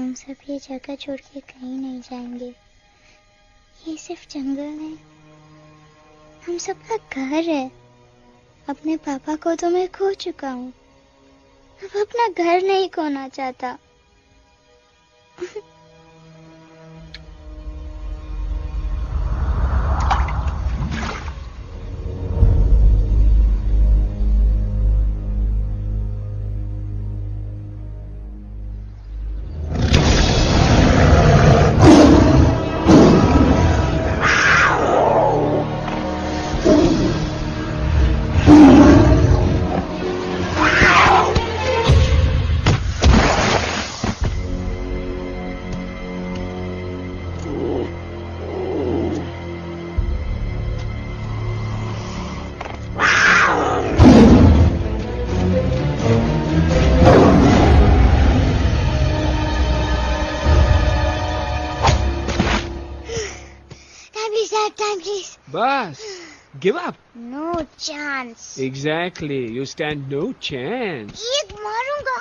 हम सब ये जगह छोड़ के कहीं नहीं जाएंगे। ये सिर्फ जंगल है, हम सबका घर है। अपने पापा को तो मैं खो चुका हूँ, अब अपना घर नहीं खोना चाहता। बस, give up. No chance. Exactly, you stand no chance. एक मारूंगा,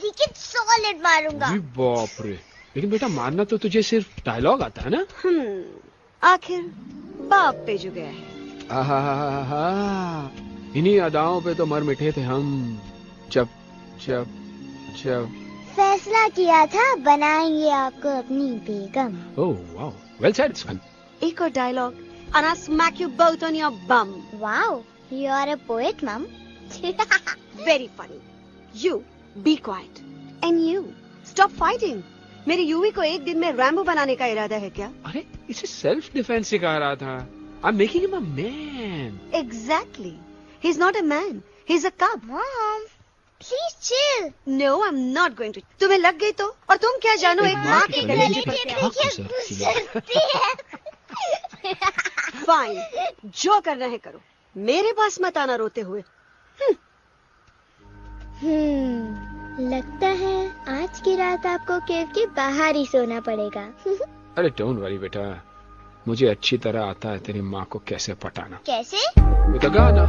लेकिन सॉलिड मारूंगा। अरे बाप रे, लेकिन बेटा मारना तो तुझे सिर्फ डायलॉग आता है ना? आखिर बाप पे जो गया है। आहा, इन्हीं अदाओं पे तो मर मिटे थे हम। जब फैसला किया था बनाएंगे आपको अपनी बेगम। ओह वाओ, वेल सेड सन। एक और dialogue and I'll smack you both on your bum. Wow, you are a poet, Mom. Very funny. You be quiet and you stop fighting. मेरी यूवी को एक दिन में रैम्बो बनाने का इरादा है क्या? अरे इसे सेल्फ डिफेंस सिखा रहा था। I'm making him a man. Exactly. He's not a man. He's a cub. Mom, please chill. No, I'm not going to. तुम्हें लग गई तो? और तुम क्या जानो एक माँ के गले पर क्या? फाइन, जो करना है करो, मेरे पास मत आना रोते हुए। लगता है आज की रात आपको केव के बाहर ही सोना पड़ेगा। अरे डोंट वरी बेटा, मुझे अच्छी तरह आता है तेरी माँ को कैसे पटाना। कैसे? With a गाना।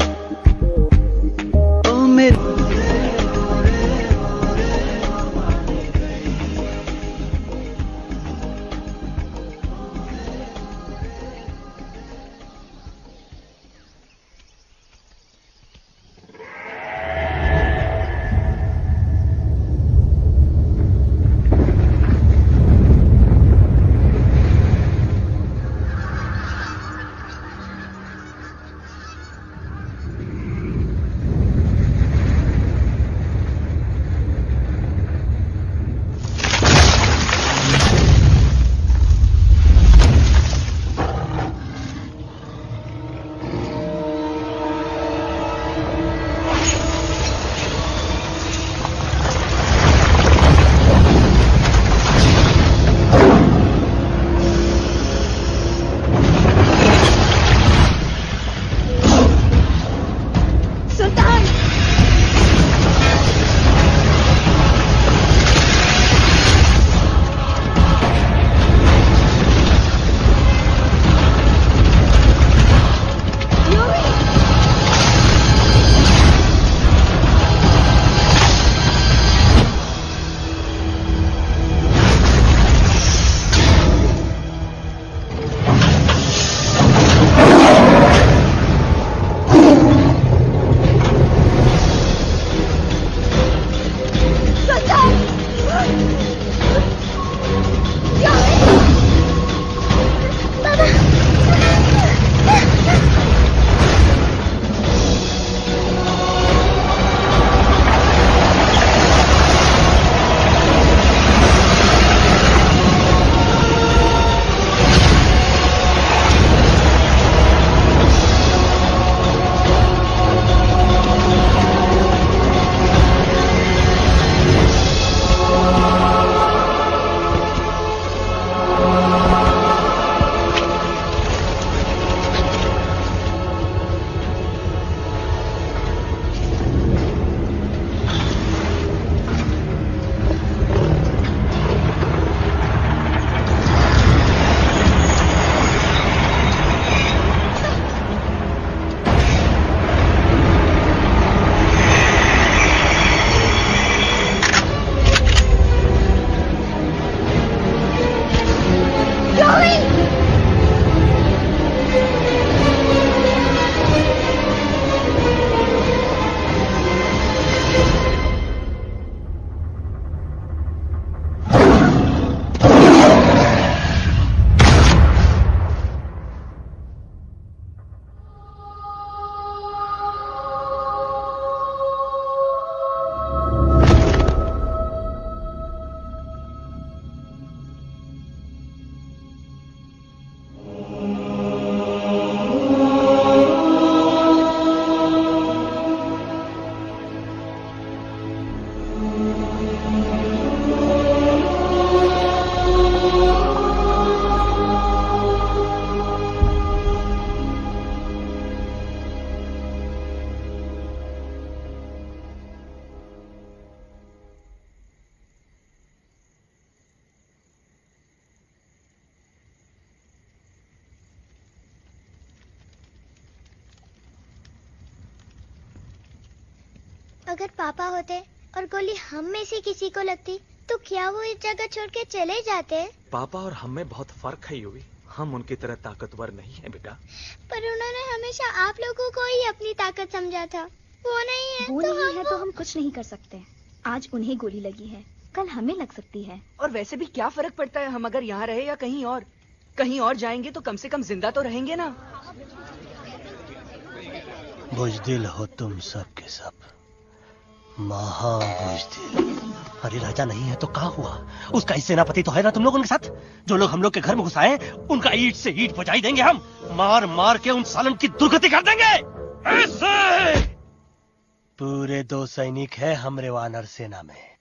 अगर पापा होते और गोली हम में से किसी को लगती तो क्या वो इस जगह छोड़ के चले जाते? पापा और हम में बहुत फर्क है यूवी। हम उनकी तरह ताकतवर नहीं है बेटा। पर उन्होंने हमेशा आप लोगों को ही अपनी ताकत समझा था। वो नहीं है वो तो नहीं है तो हम कुछ नहीं कर सकते। आज उन्हें गोली लगी है, कल हमें लग सकती है। और वैसे भी क्या फर्क पड़ता है हम अगर यहाँ रहे या कहीं और? कहीं और जाएंगे तो कम से कम जिंदा तो रहेंगे ना। बुज़दिल हो तुम सब के सब, महाबुज़दिल। अरे राजा नहीं है तो क्या हुआ? उसका ही सेनापति तो है ना तुम लोग उनके साथ। जो लोग हम लोग के घर में घुसाए उनका ईंट से ईंट बजाई देंगे हम। मार मार के उन सालन की दुर्गति कर देंगे। ऐसे पूरे 2 सैनिक है हमरे वानर सेना में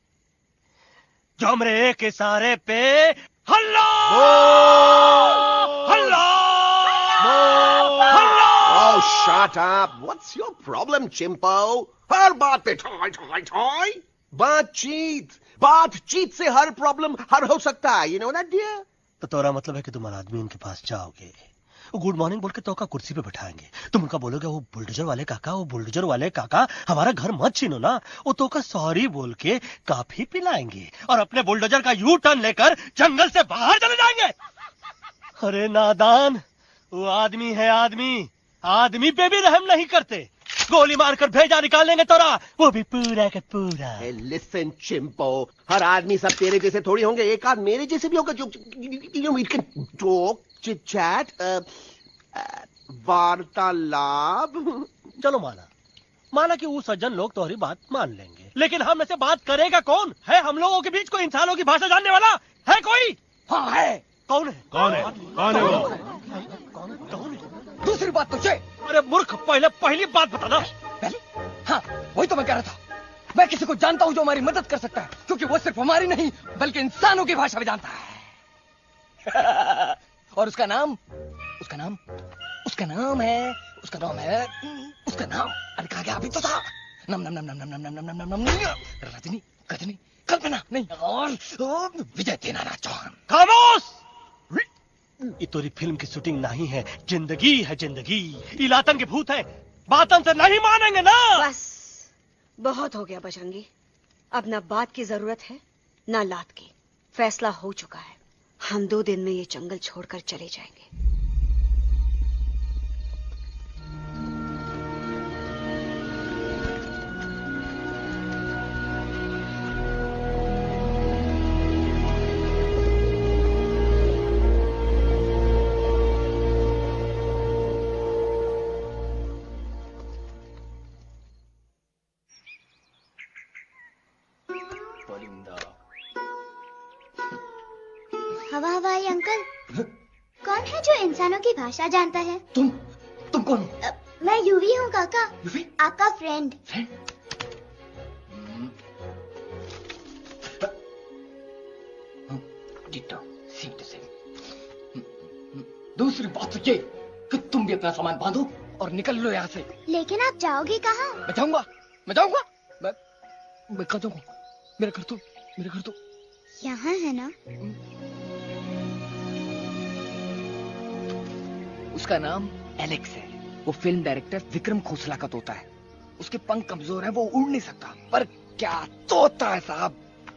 जो हमरे एक इशारे पे हल्ला हल्ला हल्ला। Oh, shut up! What's your problem, Chimpo? हर बात पे ठोय ठोय ठोय। बातचीत से हर प्रॉब्लम हल हो सकता है। You know that, dear? तो तोरा मतलब है कि तुम आदमी उनके पास जाओगे, वो गुड मॉर्निंग बोल के तो का कुर्सी पे बैठाएंगे। तुम उनका बोलोगे वो बुलडोजर वाले काका हमारा घर मत छीनो ना। वो तो का सॉरी बोल के काफी पिलाएंगे और अपने बुलडोजर का यू टर्न लेकर जंगल से बाहर चले जाएंगे। अरे नादान, वो आदमी है आदमी पे भी रहम नहीं करते। गोली मारकर भेजा निकाल लेंगे तोरा, वो भी पूरा का पूरा। Hey, listen, Chimpo. हर आदमी सब तेरे जैसे थोड़ी होंगे। एक आध मेरे जैसे भी होगा जो we can talk, chit chat, वार्तालाप। चलो माना कि वो सज्जन लोग तुम्हारी बात मान लेंगे, लेकिन हम ऐसे बात करेगा कौन? है हम लोगों के बीच कोई इंसानों की भाषा जानने वाला है कोई? हाँ है। कौन है? दूसरी बात तो अरे मूर्ख, पहली बात बताना। पहले? हाँ, वही तो मैं कह रहा था। मैं किसी को जानता हूँ जो हमारी मदद कर सकता है, क्योंकि वो सिर्फ हमारी नहीं बल्कि इंसानों की भाषा भी जानता है। और उसका नाम है अरे कहा गया अभी तो था। नम रजनी गजनी कल्पना नहीं और विजय तेनालीराम चौहान। खामोश! ये तोरी फिल्म की शूटिंग नहीं है, जिंदगी है जिंदगी। इलातन के भूत है, बातन से नहीं मानेंगे ना। बस बहुत हो गया बजरंगी। अब ना बात की जरूरत है ना लात की। फैसला हो चुका है। हम 2 दिन में ये जंगल छोड़कर चले जाएंगे। हवाई अंकल, कौन है जो इंसानों की भाषा जानता है? तुम कौन हो? मैं यूवी हूँ काका, आपका फ्रेंड। दूसरी बात तो ये कि तुम भी अपना सामान बांधो और निकल लो यहाँ से। लेकिन आप जाओगे कहाँ? मैं जाऊंगा मैं कहाँ जाऊंगा? मेरा घर तो यहाँ है ना? उसका नाम एलेक्स है। वो फिल्म डायरेक्टर विक्रम खोसला का तोता है। उसके पंख कमजोर है, वो उड़ नहीं सकता, पर क्या तोता है साहब।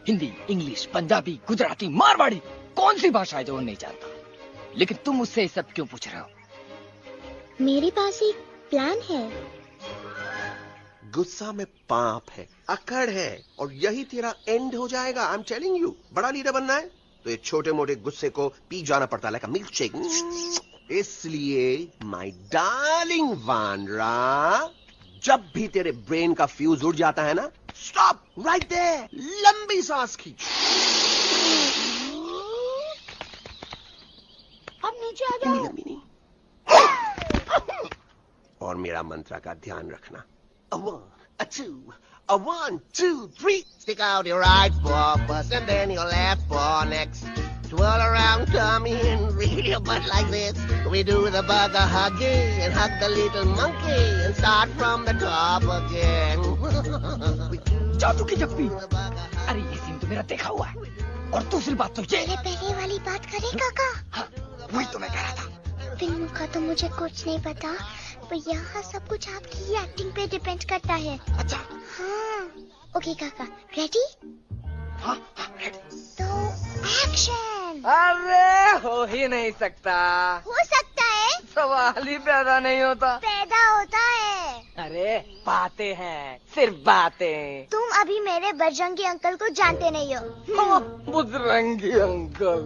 हिंदी, इंग्लिश, पंजाबी, गुजराती, मारवाड़ी, कौन सी भाषा है जो वो नहीं जानता? लेकिन तुम उससे सब क्यों पूछ रहे हो? मेरे पास एक प्लान है। गुस्सा में पाप है, अकड़ है, और यही तेरा एंड हो जाएगा। आई एम टेलिंग यू। बड़ा लीडर बनना है तो ये छोटे मोटे गुस्से को पी जाना पड़ता है, लाइक अ मिल्क शेक। इसलिए माय डार्लिंग वानरा, जब भी तेरे ब्रेन का फ्यूज उड़ जाता है ना, स्टॉप राइट देयर, लंबी सांस खींच। अब नीचे आ जाओ। लंबी नहीं। और मेरा मंत्र का ध्यान रखना। A 1, a 2, a 1, 2, 3. Stick out your right paw first and then your left paw next. Twirl around, tummy and reel your butt like this. We do the bugger huggy and hug the little monkey and start from the top again. जादू की जप्पी। अरे ये scene तो मेरा देखा हुआ है। और दूसरी बात तो ये। पहले वाली बात करें काका? हाँ, वही तो मैं कह रहा था। फिल्म का तो मुझे कुछ नहीं पता, पर यहाँ सब कुछ आपकी ही एक्टिंग पे डिपेंड करता है। अच्छा। हाँ। ओके काका, रेडी? हाँ रेडी। तो एक्शन। अरे हो ही नहीं सकता। हो सकता है। सवाल ही पैदा नहीं होता। पैदा होता है। अरे बातें हैं, सिर्फ बातें। तुम अभी मेरे बजरंगी अंकल को जानते नहीं हो। बजरंगी अंकल।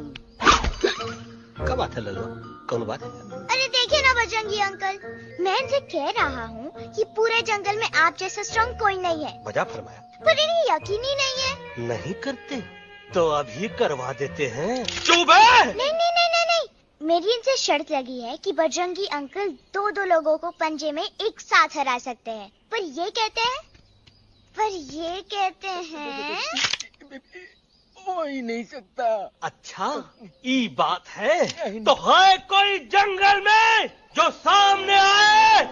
क्या बात है लल्लू, कौन बात है? अरे देखिए ना बजरंगी अंकल, मैं इनसे कह रहा हूँ कि पूरे जंगल में आप जैसा स्ट्रॉन्ग कोई नहीं है। मजा फरमाया। पर इन्हें यकीन ही नहीं है। नहीं करते तो अभी करवा देते हैं। चुप है। नहीं नहीं नहीं नहीं नहीं, मेरी इनसे शर्त लगी है कि बजरंगी अंकल दो लोगों को पंजे में एक साथ हरा सकते हैं। पर ये कहते हैं हो ही नहीं सकता। अच्छा ये बात है, तो है कोई जंगल में जो सामने आए?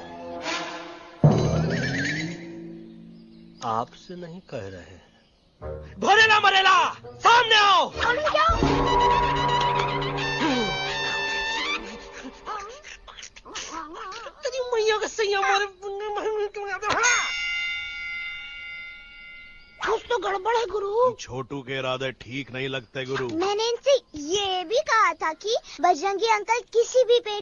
आपसे नहीं कह रहे, भरेला मरेला सामने आओ। मैया का सैया मारे। कुछ तो गड़बड़ है गुरु। छोटू के इरादे ठीक नहीं लगते गुरु। मैंने इनसे ये भी कहा था कि बजरंगी अंकल किसी भी पेड़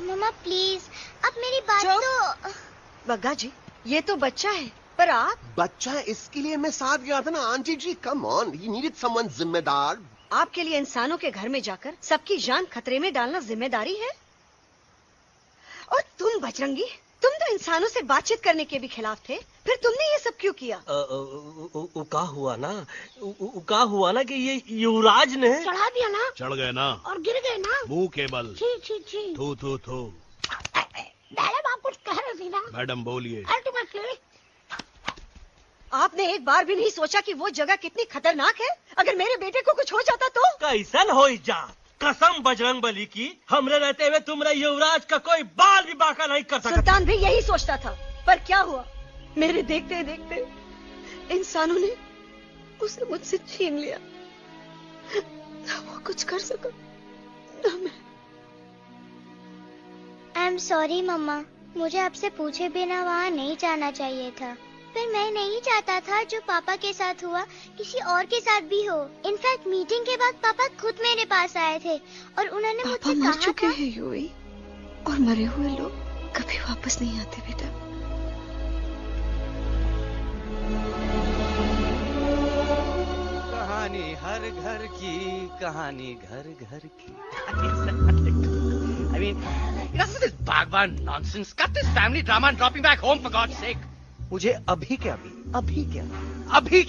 मम्मा प्लीज, अब मेरी बात तो। बग्गा जी, ये तो बच्चा है, पर आप? बच्चा है इसके लिए मैं साथ गया था ना aunty ji. Come on, he needed someone जिम्मेदार। आपके लिए इंसानों के घर में जाकर सबकी जान खतरे में डालना जिम्मेदारी है? और तुम बजरंगी, तुम तो इंसानों से बातचीत करने के भी खिलाफ थे, फिर तुमने ये सब क्यों किया? का हुआ ना कि ये युवराज ने चढ़ा दिया ना, चढ़ गए ना और गिर गए ना, मुंह के बल। छी। थू थू थू। मैडम आप कुछ कह रहे थे ना? मैडम बोलिए। अल्टीमेटली आपने एक बार भी नहीं सोचा कि वो जगह कितनी खतरनाक है? अगर मेरे बेटे को कुछ हो जाता तो? कैसन हो जा, कसम बजरंग बली की, हमरे रहते हुए तुमरे युवराज का कोई बाल भी बाका नहीं कर सकता। सुल्तान भी यही सोचता था, पर क्या हुआ? मेरे देखते देखते इंसानों ने उसे मुझसे छीन लिया। ना वो कुछ कर सका, ना मैं। आई एम सॉरी मम्मा, मुझे आपसे पूछे बिना वहाँ नहीं जाना चाहिए था। पर मैं नहीं चाहता था जो पापा के साथ हुआ किसी और के साथ भी हो। इनफैक्ट मीटिंग के बाद पापा खुद मेरे पास आए थे और उन्होंने मुझसे कहा मर चुके हैं यूवी, और मरे हुए लोग कभी वापस नहीं आते बेटा। कहानी हर घर की, कहानी घर घर की। I mean, enough of this Bhagwan nonsense. Cut this family drama and drop me back home for God's sake. मुझे अभी के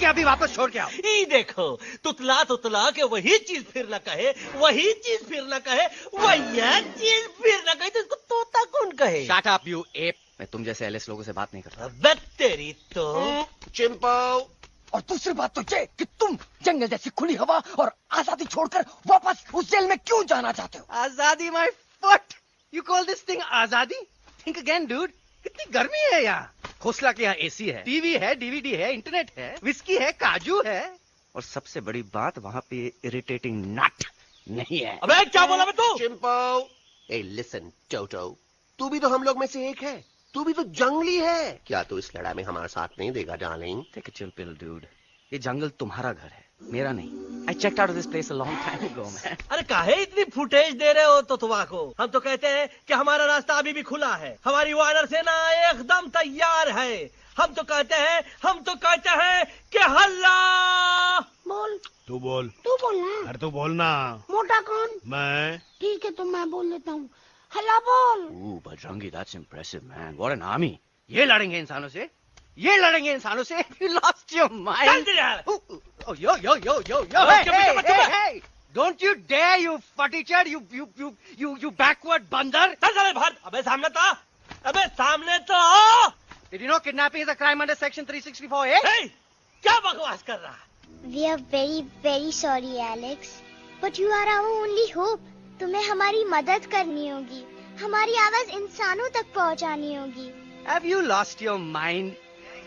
अभी वापस छोड़ के आओ। ये देखो, तुतला के वही चीज फिर न कहे, वही चीज फिर न कहे, वही चीज फिर न कहे, तो इसको तोता कौन कहे? Shut up, you ape. मैं तुम जैसे एलिस लोगों से बात नहीं करता। बस तेरी तो। चिंपो। और दूसरी बात तो ये कि तुम जंगल जैसी खुली हवा और आजादी छोड़कर वापस उस जेल में क्यों जाना चाहते हो? आजादी my foot. You call this thing आजादी? Think again, dude. कितनी गर्मी है यहाँ। खोसला के यहाँ एसी है, टीवी है, डीवीडी है, इंटरनेट है, विस्की है, काजू है, और सबसे बड़ी बात वहाँ पे इरिटेटिंग नट नहीं है। अबे क्या बोला मैं तू? चिंपो। ए लिसन टोटो, तू भी तो हम लोग में से एक है, तू भी तो जंगली है। क्या तू इस लड़ाई में हमारा साथ नहीं देगा darling? Take a chill pill, dude. ये जंगल तुम्हारा घर है, मेरा नहीं। I checked out of this place a long time ago, man. अरे काहे इतनी फुटेज दे रहे हो तो तुवा को? हम तो कहते हैं कि हमारा रास्ता अभी भी खुला है, हमारी वानर सेना एकदम तैयार है। हम तो कहते हैं कि हल्ला। बोल। तू बोल। तू बोलना। अरे तू बोलना। मोटा कौन? मैं। ठीक है, तो मैं बोल लेता हूँ। हल्ला बोल। Ooh, Bajrangi, that's impressive, man. What an army. ये लड़ेंगे इंसानों से? ये लड़ेंगे इंसानों से? You lost your mind. Oh, yo. Hey. Don't you dare, you futichard, you backward बंदर. चल बाहर। अबे सामने तो। Did you know kidnapping is a crime under section 364A? Hey, क्या बकवास कर रहा है? We are very very sorry Alex, but you are our only hope. तुम्हें हमारी मदद करनी होगी, हमारी आवाज इंसानों तक पहुंचानी होगी। Have you lost your mind?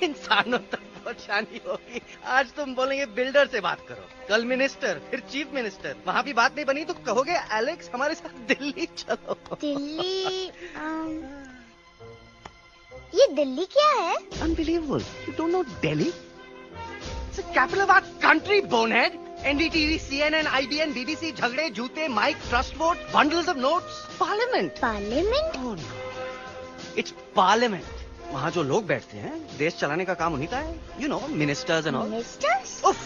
इंसानों तक पहुंचानी होगी। आज तुम बोलेंगे बिल्डर से बात करो, कल मिनिस्टर, फिर चीफ मिनिस्टर। वहाँ भी बात नहीं बनी तो कहोगे एलेक्स हमारे साथ दिल्ली चलो। दिल्ली? ये दिल्ली क्या है? Unbelievable. You don't know Delhi? It's the capital of our country, bonehead. NDTV, CNN, IBN, BBC, झगड़े, जूते, mic, trust vote, bundles of notes. Parliament. Parliament? Oh no. It's Parliament. वहाँ जो लोग बैठते हैं, देश चलाने का काम उन्हीं का है। You know, ministers and all. Ministers? उफ,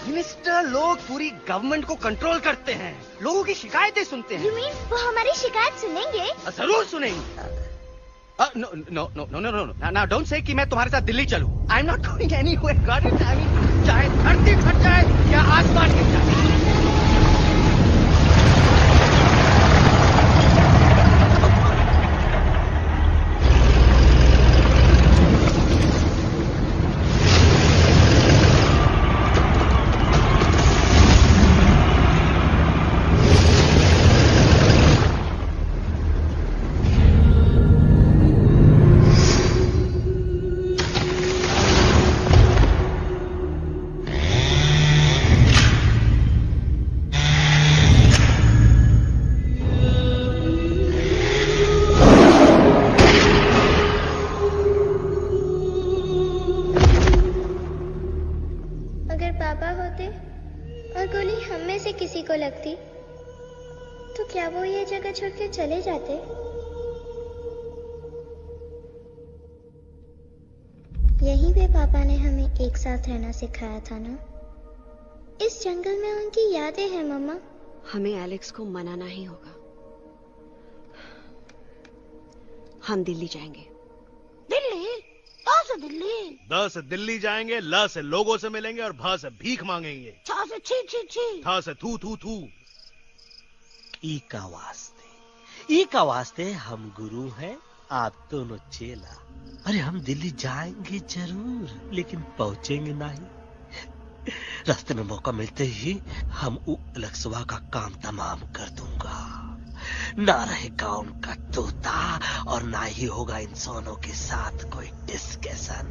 मिनिस्टर लोग पूरी गवर्नमेंट को कंट्रोल करते हैं, लोगों की शिकायतें सुनते हैं। You mean वो हमारी शिकायत सुनेंगे? जरूर सुनेंगे। No. Now don't say कि मैं तुम्हारे साथ दिल्ली चलूं. I'm not going anywhere. God, I mean, चाहे धरती फट जाए या आसमान गिर जाए। किसी को लगती तो क्या वो ये जगह छोड़ के चले जाते? यहीं पे पापा ने हमें एक साथ रहना सिखाया था ना। इस जंगल में उनकी यादें हैं मम्मा। हमें एलेक्स को मनाना ही होगा। हम दिल्ली जाएंगे। दिल्ली? कहाँ से दिल्ली? द से दिल्ली जाएंगे, ल से लोगों से मिलेंगे और भ से भीख मांगेंगे। छ से छी छी छी। थ से थू थू थू। ई का वास्ते हम गुरु हैं, आप दोनों चेला। अरे हम दिल्ली जाएंगे जरूर, लेकिन पहुंचेंगे नहीं। रास्ते में मौका मिलते ही हम अलक्सवा का काम तमाम कर दूंगा। ना रहेगा उनका तोता और ना ही होगा इंसानों के साथ कोई डिस्कशन।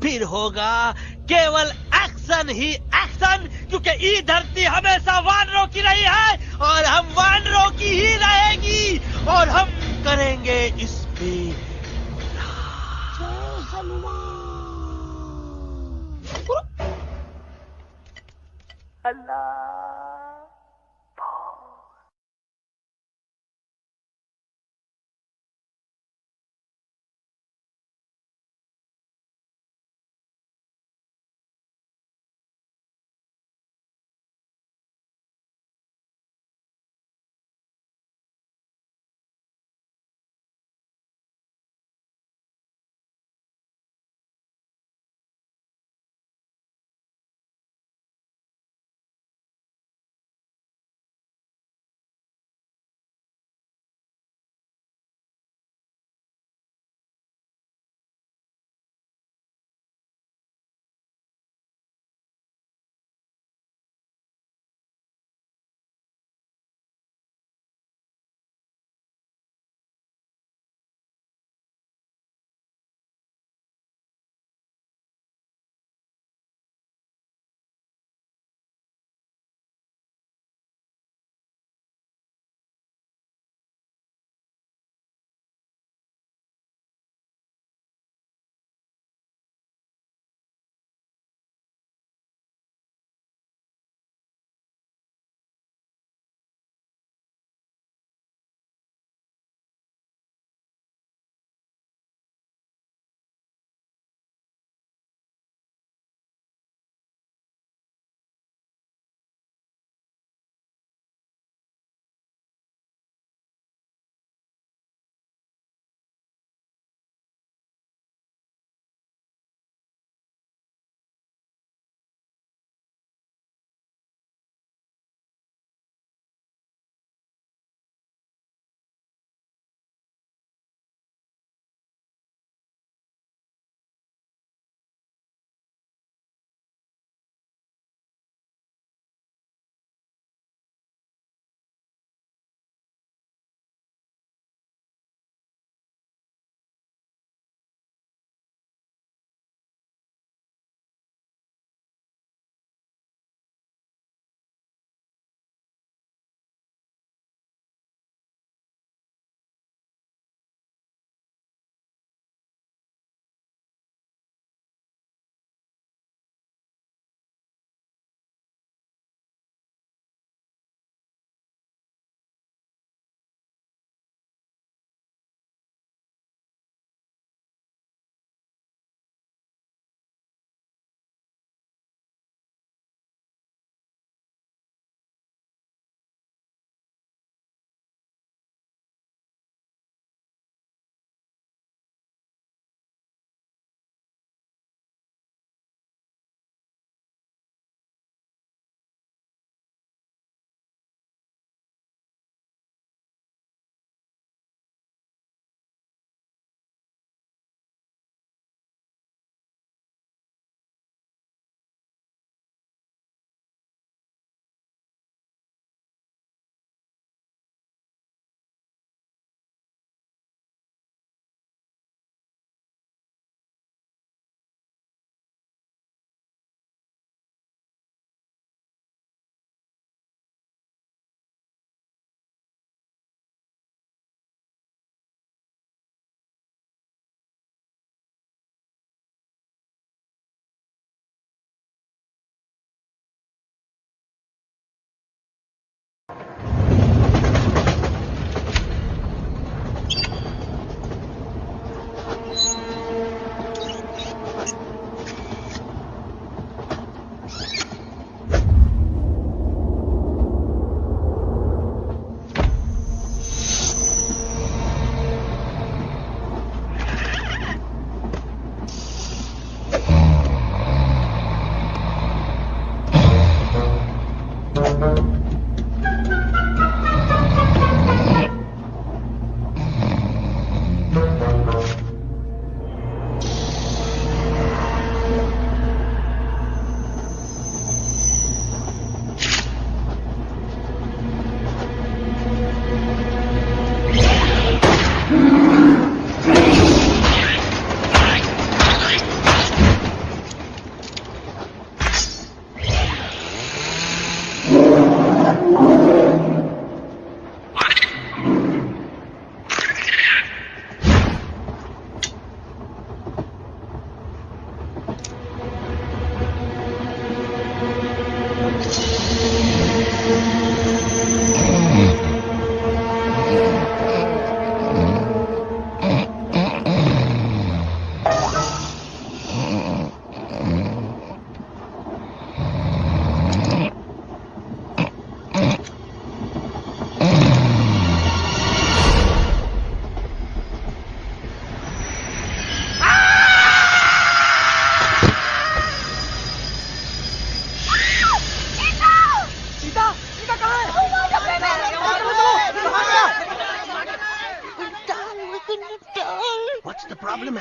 फिर होगा केवल एक्शन ही एक्शन, क्योंकि ये धरती हमेशा वानरों की रही है और हम वानरों की ही रहेगी और हम करेंगे इस पे जय हनुमान। अल्लाह।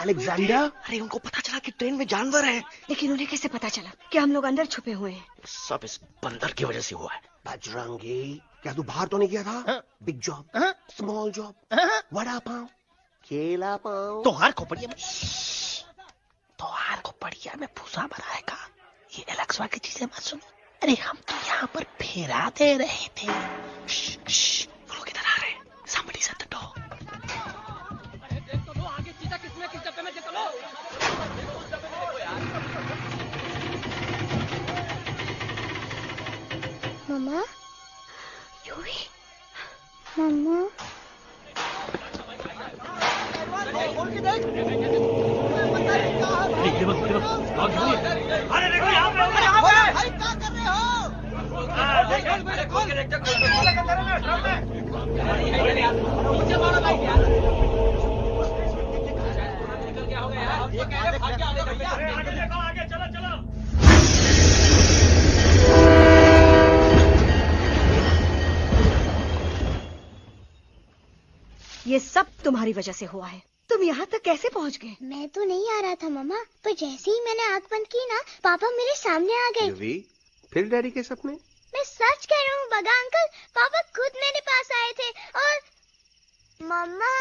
अलेक्जेंडर? अरे उनको पता चला कि ट्रेन में जानवर है। लेकिन उन्हें कैसे पता चला कि हम लोग अंदर छुपे हुए हैं? सब इस बंदर की वजह से हुआ है। बजरंगी, क्या तू बाहर तो नहीं गया था? Big job, small job, vada pav, केला पाव। तोहार खोपड़िया में भूसा बनाएगा। ये एलेक्सा की चीजें मत सुनो। अरे हम तो यहाँ पर फेरा दे रहे थे। वो लोग इधर आ रहे हैं। Somebody's at the door. मम्मा, यूवी, मम्मा। अरे देखो यहाँ पे, भाई क्या कर रहे ये सब तुम्हारी वजह से हुआ है। तुम यहाँ तक कैसे पहुँच गए? मैं तो नहीं आ रहा था मम्मा, पर जैसे ही मैंने आँख बंद की ना, पापा मेरे सामने आ गए। यूवी, फिर डैडी के सपने? मैं सच कह रहा हूँ बगा अंकल, पापा खुद मेरे पास आए थे और मम्मा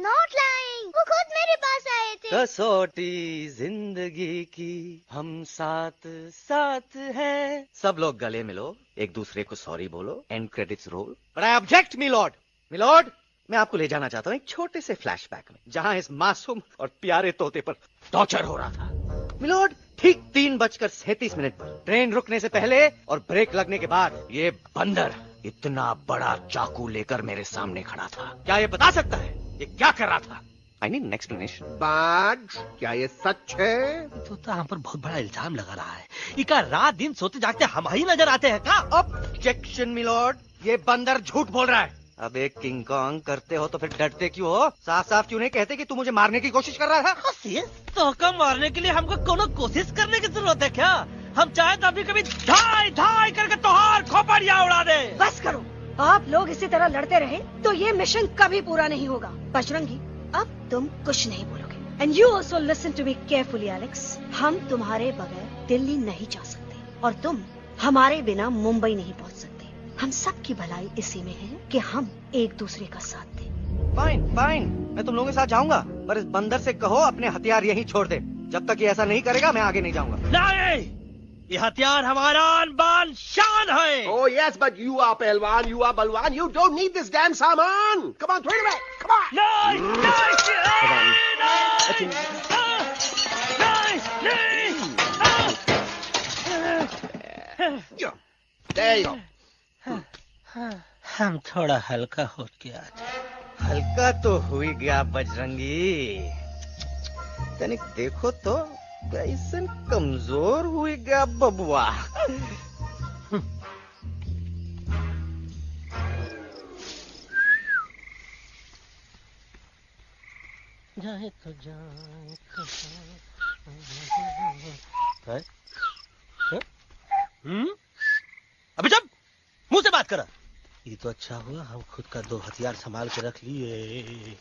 नॉट लाइंग, वो खुद मेरे पास आए थे। कसौटी जिंदगी की हम साथ साथ हैं। सब लोग गले मिलो, एक दूसरे को सॉरी बोलो, and credits roll. But I object milord. Milord, मैं आपको ले जाना चाहता हूँ एक छोटे से फ्लैशबैक में, जहाँ इस मासूम और प्यारे तोते पर टॉर्चर हो रहा था। मिलॉर्ड, ठीक 3:37 पर ट्रेन रुकने से पहले और ब्रेक लगने के बाद ये बंदर इतना बड़ा चाकू लेकर मेरे सामने खड़ा था। क्या ये बता सकता है ये क्या कर रहा था? I need an explanation. बाज, क्या ये सच है? तो हम पर बहुत बड़ा इल्जाम लगा रहा है। इका रात दिन सोते जागते हम ही नजर आते हैं का? ऑब्जेक्शन मिलॉर्ड, ये बंदर झूठ बोल रहा है। अब एक किंग कॉन्ग करते हो तो फिर डरते क्यों हो? साफ साफ क्यों नहीं कहते कि तू मुझे मारने की कोशिश कर रहा था? तो का मारने के लिए हमको कोनो कोशिश करने की जरूरत है क्या? हम चाहे तो अभी कभी धाई धाई करके तोहार खोपड़िया उड़ा दे। बस करो, आप लोग इसी तरह लड़ते रहे तो ये मिशन कभी पूरा नहीं होगा। बजरंगी, अब तुम कुछ नहीं बोलोगे। And you also listen to me carefully Alex. हम तुम्हारे बगैर दिल्ली नहीं जा सकते और तुम हमारे बिना मुंबई नहीं पहुंच सकते। हम सब की भलाई इसी में है कि हम एक दूसरे का साथ दें। फाइन फाइन, मैं तुम लोगों के साथ जाऊंगा, पर इस बंदर से कहो अपने हथियार यहीं छोड़ दे। जब तक ये ऐसा नहीं करेगा मैं आगे नहीं जाऊंगा। नहीं, ये हथियार हमारा आन-बान शान है। Oh yes, but you are पहलवान, you are बलवान, you don't need this damn सामान. Come on, throw it away. Come on. There you go. हम थोड़ा हल्का हो गया। हल्का तो हुई गया बजरंगी, तनिक देखो तो कैसन कमजोर हुई गया बबुआ। जाए तो जाए अबे जब मुंह करा। ये तो अच्छा हुआ हम खुद का 2 हथियार संभाल के रख लिए।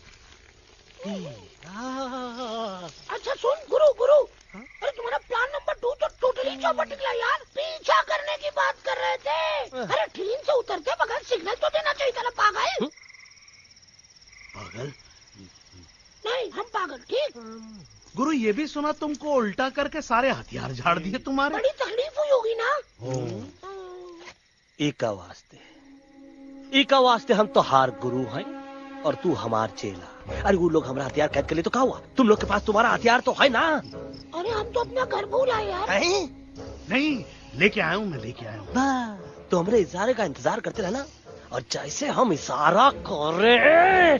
अच्छा सुन गुरु गुरु, अरे तुम्हारा प्लान नंबर 2 तो टोटली चौपट निकला यार। पीछा करने की बात कर रहे थे। अरे ट्रेन से उतरते बगैर सिग्नल तो देना चाहिए था ना पागल। पागल? नहीं हम पागल, ठीक। गुरु ये भी सुना तुमको उल्टा करके सारे हथियार झाड़ दिए तुम्हारे। बड़ी तकलीफ हुई होगी ना। एका वास्ते हम तो हार गुरु हैं और तू हमार चेला। अरे वो लोग हमारा हथियार कैद कर ले तो क्या हुआ? तुम लोग के पास तुम्हारा हथियार तो है ना। अरे हम तो अपना घर भूल आए यार। नहीं लेके आया हूँ, मैं लेके आया हूँ। तो हमारे इशारे का इंतजार करते रहना और जैसे हम इशारा कर रहे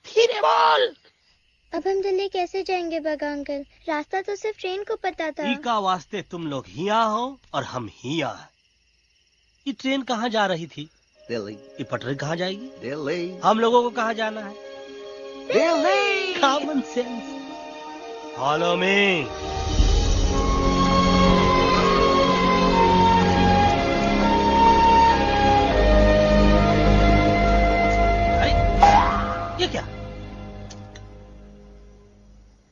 धीरे बोल। अब हम दिल्ली कैसे जाएंगे बागा अंकल? रास्ता तो सिर्फ ट्रेन को पता था। एका वास्ते तुम लोग हिया हो और हम हिया। ये ट्रेन कहाँ जा रही थी? दिल्ली। ये पटरी कहाँ जाएगी? दिल्ली। हम लोगों को कहाँ जाना है? Delhi. Common sense. Follow me. ये क्या?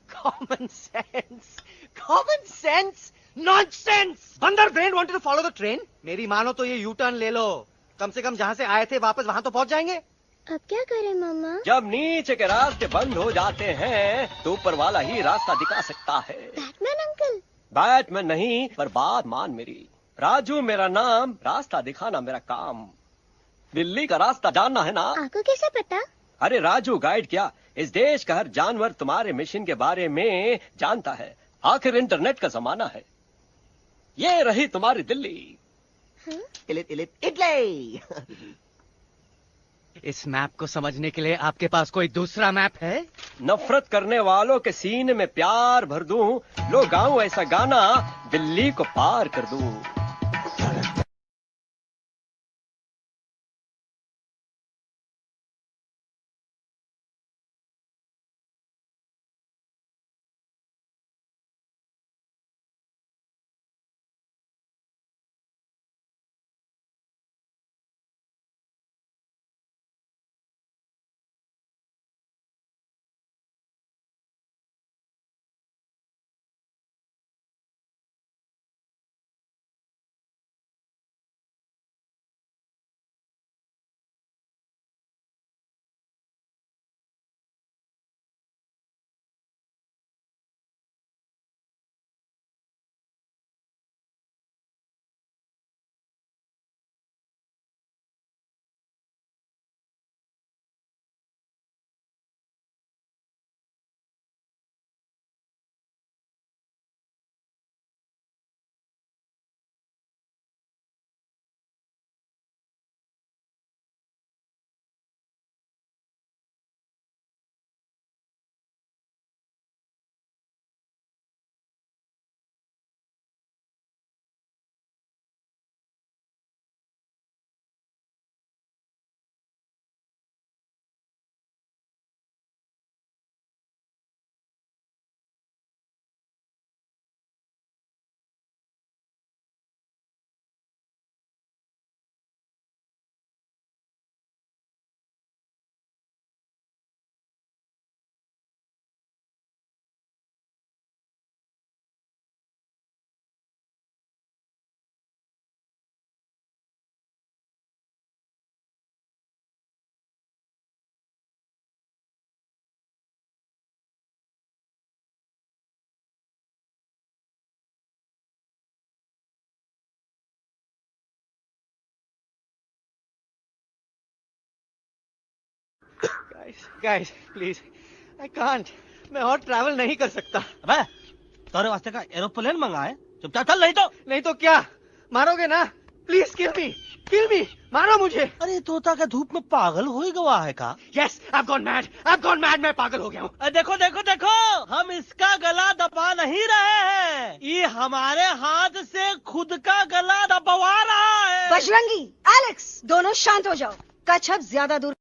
Common sense, common sense, nonsense. बंदर brain wanted to follow the train. मेरी मानो तो ये यू टर्न ले लो। कम से कम जहाँ से आए थे वापस वहाँ तो पहुँच जाएंगे। अब क्या करें मामा? जब नीचे के रास्ते बंद हो जाते हैं तो ऊपर वाला ही रास्ता दिखा सकता है। Batman uncle? बैटमैन नहीं, पर बात मान मेरी। राजू मेरा नाम, रास्ता दिखाना मेरा काम। दिल्ली का रास्ता जानना है ना? आपको कैसे पता? अरे राजू गाइड क्या, इस देश का हर जानवर तुम्हारे मिशन के बारे में जानता है। आखिर इंटरनेट का जमाना है। ये रही तुम्हारी दिल्ली। इटली। इस मैप को समझने के लिए आपके पास कोई दूसरा मैप है? नफरत करने वालों के सीने में प्यार भर दूं, लो गाऊं ऐसा गाना, दिल्ली को पार कर दूं। Guys, please, I can't. मैं और ट्रैवल नहीं कर सकता। अबे, तोरे वास्ते का एरोप्लेन मंगाए? चुपचाप चल, नहीं तो क्या मारोगे ना? प्लीज किल मी, मारो मुझे। अरे तोता का धूप में पागल हो ही गवा है का? Yes, I've gone mad, मैं पागल हो गया हूँ। देखो, हम इसका गला दबा नहीं रहे हैं, ये हमारे हाथ से खुद का गला दबवा रहा है। बजरंगी, एलेक्स, दोनों शांत हो जाओ। कच्छ अब ज्यादा दूर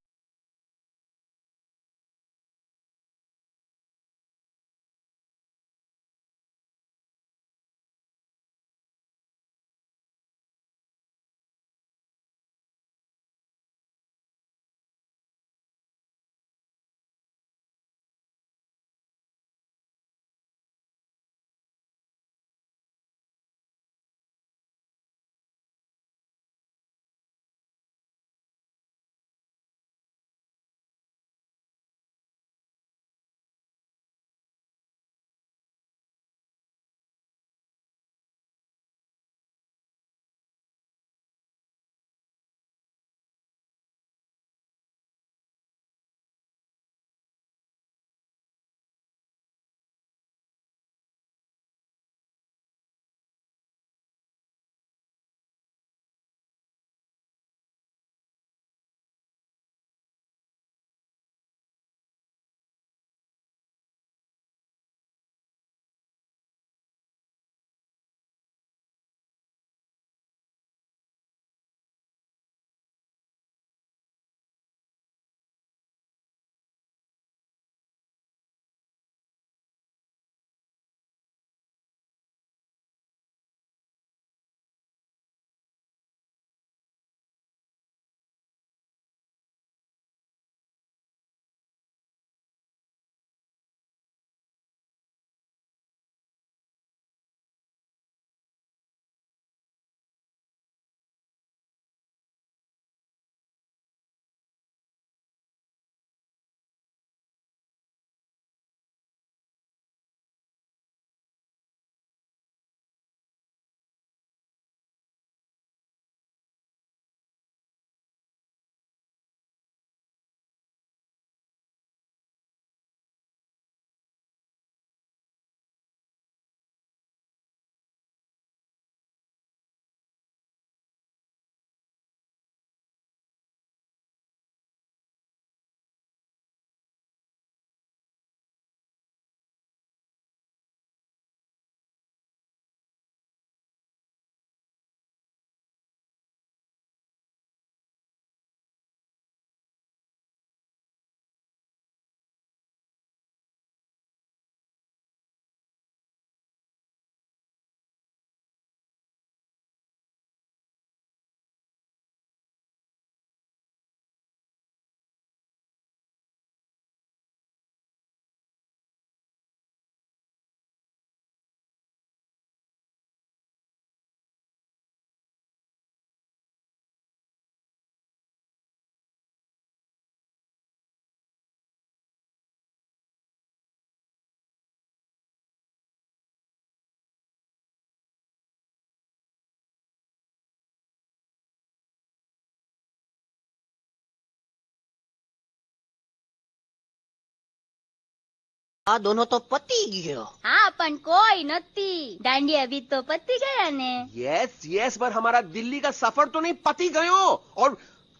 આ દોનો તો પતી ગયો. હા પણ કોઈ નથી. દાંડિયા भी तो પતી ગયા ને. यस यस, पर हमारा दिल्ली का सफर तो नहीं पति गयो. और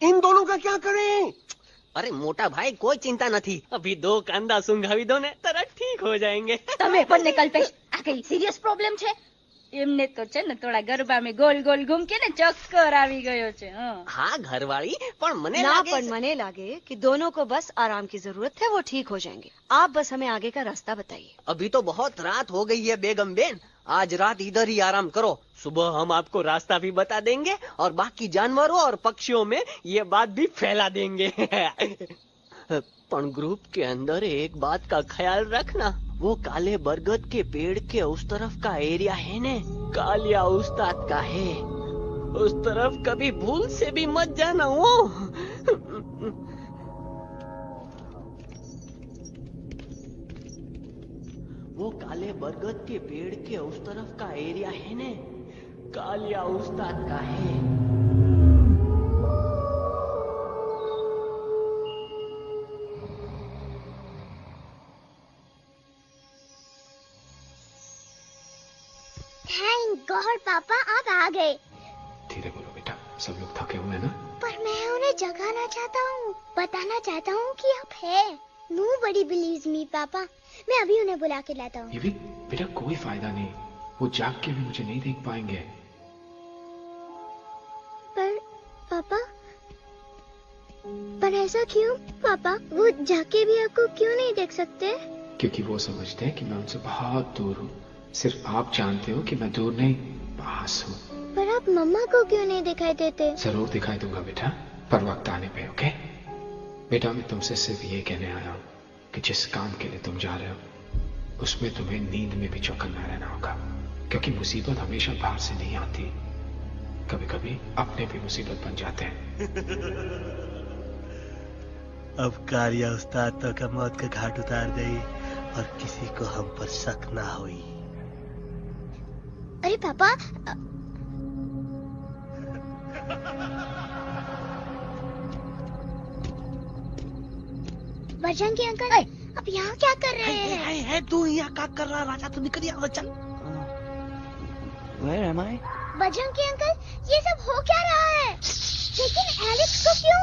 इन दोनों का क्या करें? अरे मोटा भाई कोई चिंता नहीं, अभी 2 कांदा सुंघावी दो ने तरह ठीक हो जाएंगे. તમે પણ ને કલ્પેશ આ કઈ સિરિયસ પ્રોબ્લેમ છે? એમને તો છે ને થોડા ગરબામાં ગોલ ગોલ ઘૂમ કે ને ચક્કર આવી ગયો છે. हाँ घरवाली, पर मने ना लागे पर मने लागे कि दोनों को बस आराम की जरूरत है, वो ठीक हो जाएंगे. आप बस हमें आगे का रास्ता बताइए. अभी तो बहुत रात हो गई है बेगम बेन, आज रात इधर ही आराम करो. सुबह हम आपको रास्ता भी बता देंगे और बाकी जानवरों और पक्षियों में ये बात भी फैला देंगे. पर ग्रुप के अंदर एक बात का ख्याल रखना, वो काले बरगद के पेड़ के उस तरफ का एरिया है ने, कालिया उस्ताद का है. उस तरफ कभी भूल से भी मत जाना. वो काले बरगद के पेड़ के उस तरफ का एरिया है ने, कालिया उस्ताद का है. थैंक गॉड पापा आप आ गए. धीरे बोलो बेटा, सब लोग थके हुए हैं ना. पर मैं उन्हें जगाना चाहता हूँ, बताना चाहता हूँ कि आप है. Nobody believes me पापा. मैं अभी उन्हें बुला के लाता हूँ. ये भी बेटा कोई फायदा नहीं, वो जाग के भी मुझे नहीं देख पाएंगे. पर पापा, पर ऐसा क्यों पापा? वो जाके भी आपको क्यों नहीं देख सकते? क्योंकि वो समझते हैं कि मैं उनसे बहुत दूर हूँ. सिर्फ आप जानते हो कि मैं दूर नहीं, पास हूँ. पर आप मम्मा को क्यों नहीं दिखाई देते? जरूर दिखाई दूंगा बेटा, पर वक्त आने पे. ओके बेटा, मैं तुमसे सिर्फ ये कहने आया हूँ कि जिस काम के लिए तुम जा रहे हो उसमें तुम्हें नींद में भी चौकन्ना रहना होगा. क्योंकि मुसीबत हमेशा बाहर से नहीं आती, कभी कभी अपने भी मुसीबत बन जाते हैं. अब कालिया उस्ताद तो का मौत का घाट उतार गई और किसी को हम पर शक ना हुई. अरे पापा, बजरंगी अंकल अब यहाँ क्या कर रहे हैं? है तू यहाँ क्या कर रहा? राजा तू निकल यहाँ, चल. Where am I? Bajrangi uncle, ये सब हो क्या रहा है? लेकिन एलेक्स को क्यों?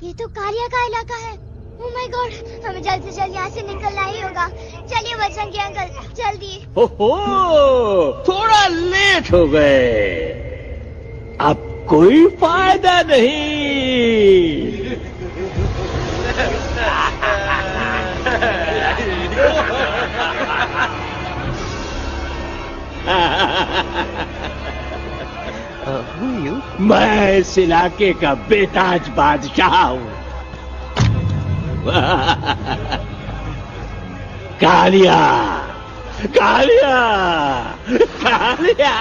ये तो कालिया का इलाका है. ओह माय गॉड, हमें जल्द से जल्द यहाँ से निकलना ही होगा. चलिए बजरंगी अंकल, जल्दी. ओहो, थोड़ा लेट हो गए. अब कोई फायदा नहीं. मैं इस इलाके का बेताज बादशाह हूँ. कालिया, कालिया, कालिया.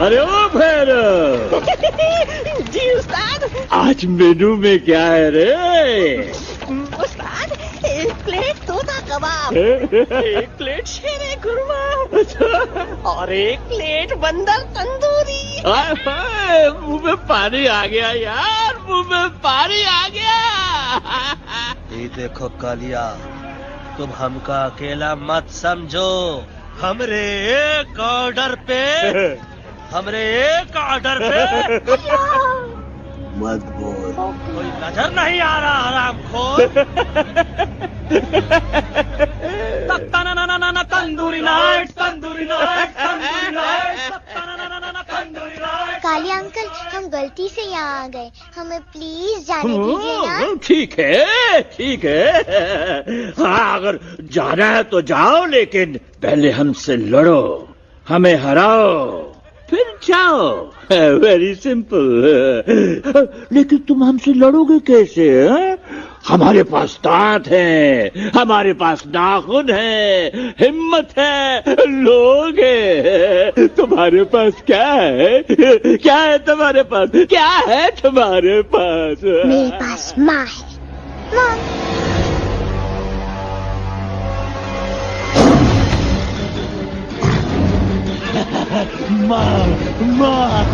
अरे ओ भैरव. जी उस्ताद. आज मेनू में क्या है रे? उस्ताद, 1 प्लेट तोता कबाब, 1 प्लेट शेरे खुरमा और 1 प्लेट बंदर तंदूरी. मुंह में पानी आ गया यार, मुंह में पानी आ गया. ये देखो कालिया, तुम हमका अकेला मत समझो. हमरे एक ऑर्डर पे मत बोल. कोई नजर नहीं आ रहा हरामखोर. Tandoori night, tandoori night, tandoori night, tandoori night. Kaliya uncle, हम गलती से यहाँ आ गए, हमें प्लीज जाने दीजिए ना. ठीक है, ठीक है. हाँ, अगर जाना है तो जाओ, लेकिन पहले हमसे लड़ो, हमें हराओ, फिर जाओ. Very simple. लेकिन तुम हमसे लड़ोगे कैसे? हमारे पास दांत है, हमारे पास नाखून है, हिम्मत है, लोग है. तुम्हारे पास क्या है? क्या है तुम्हारे पास? क्या है तुम्हारे पास? मेरे पास माँ है. माँ, माँ.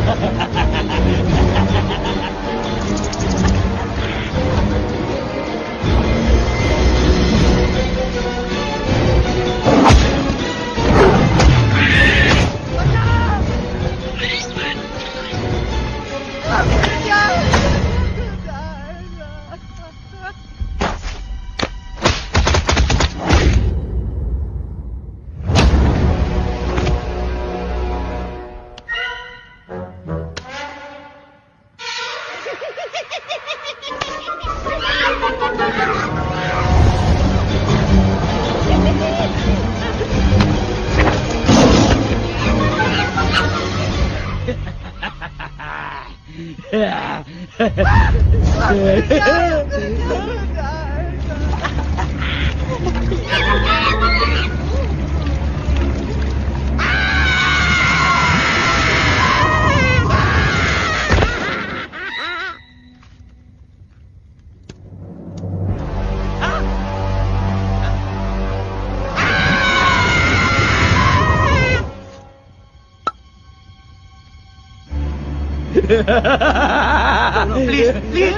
प्लीज प्लीज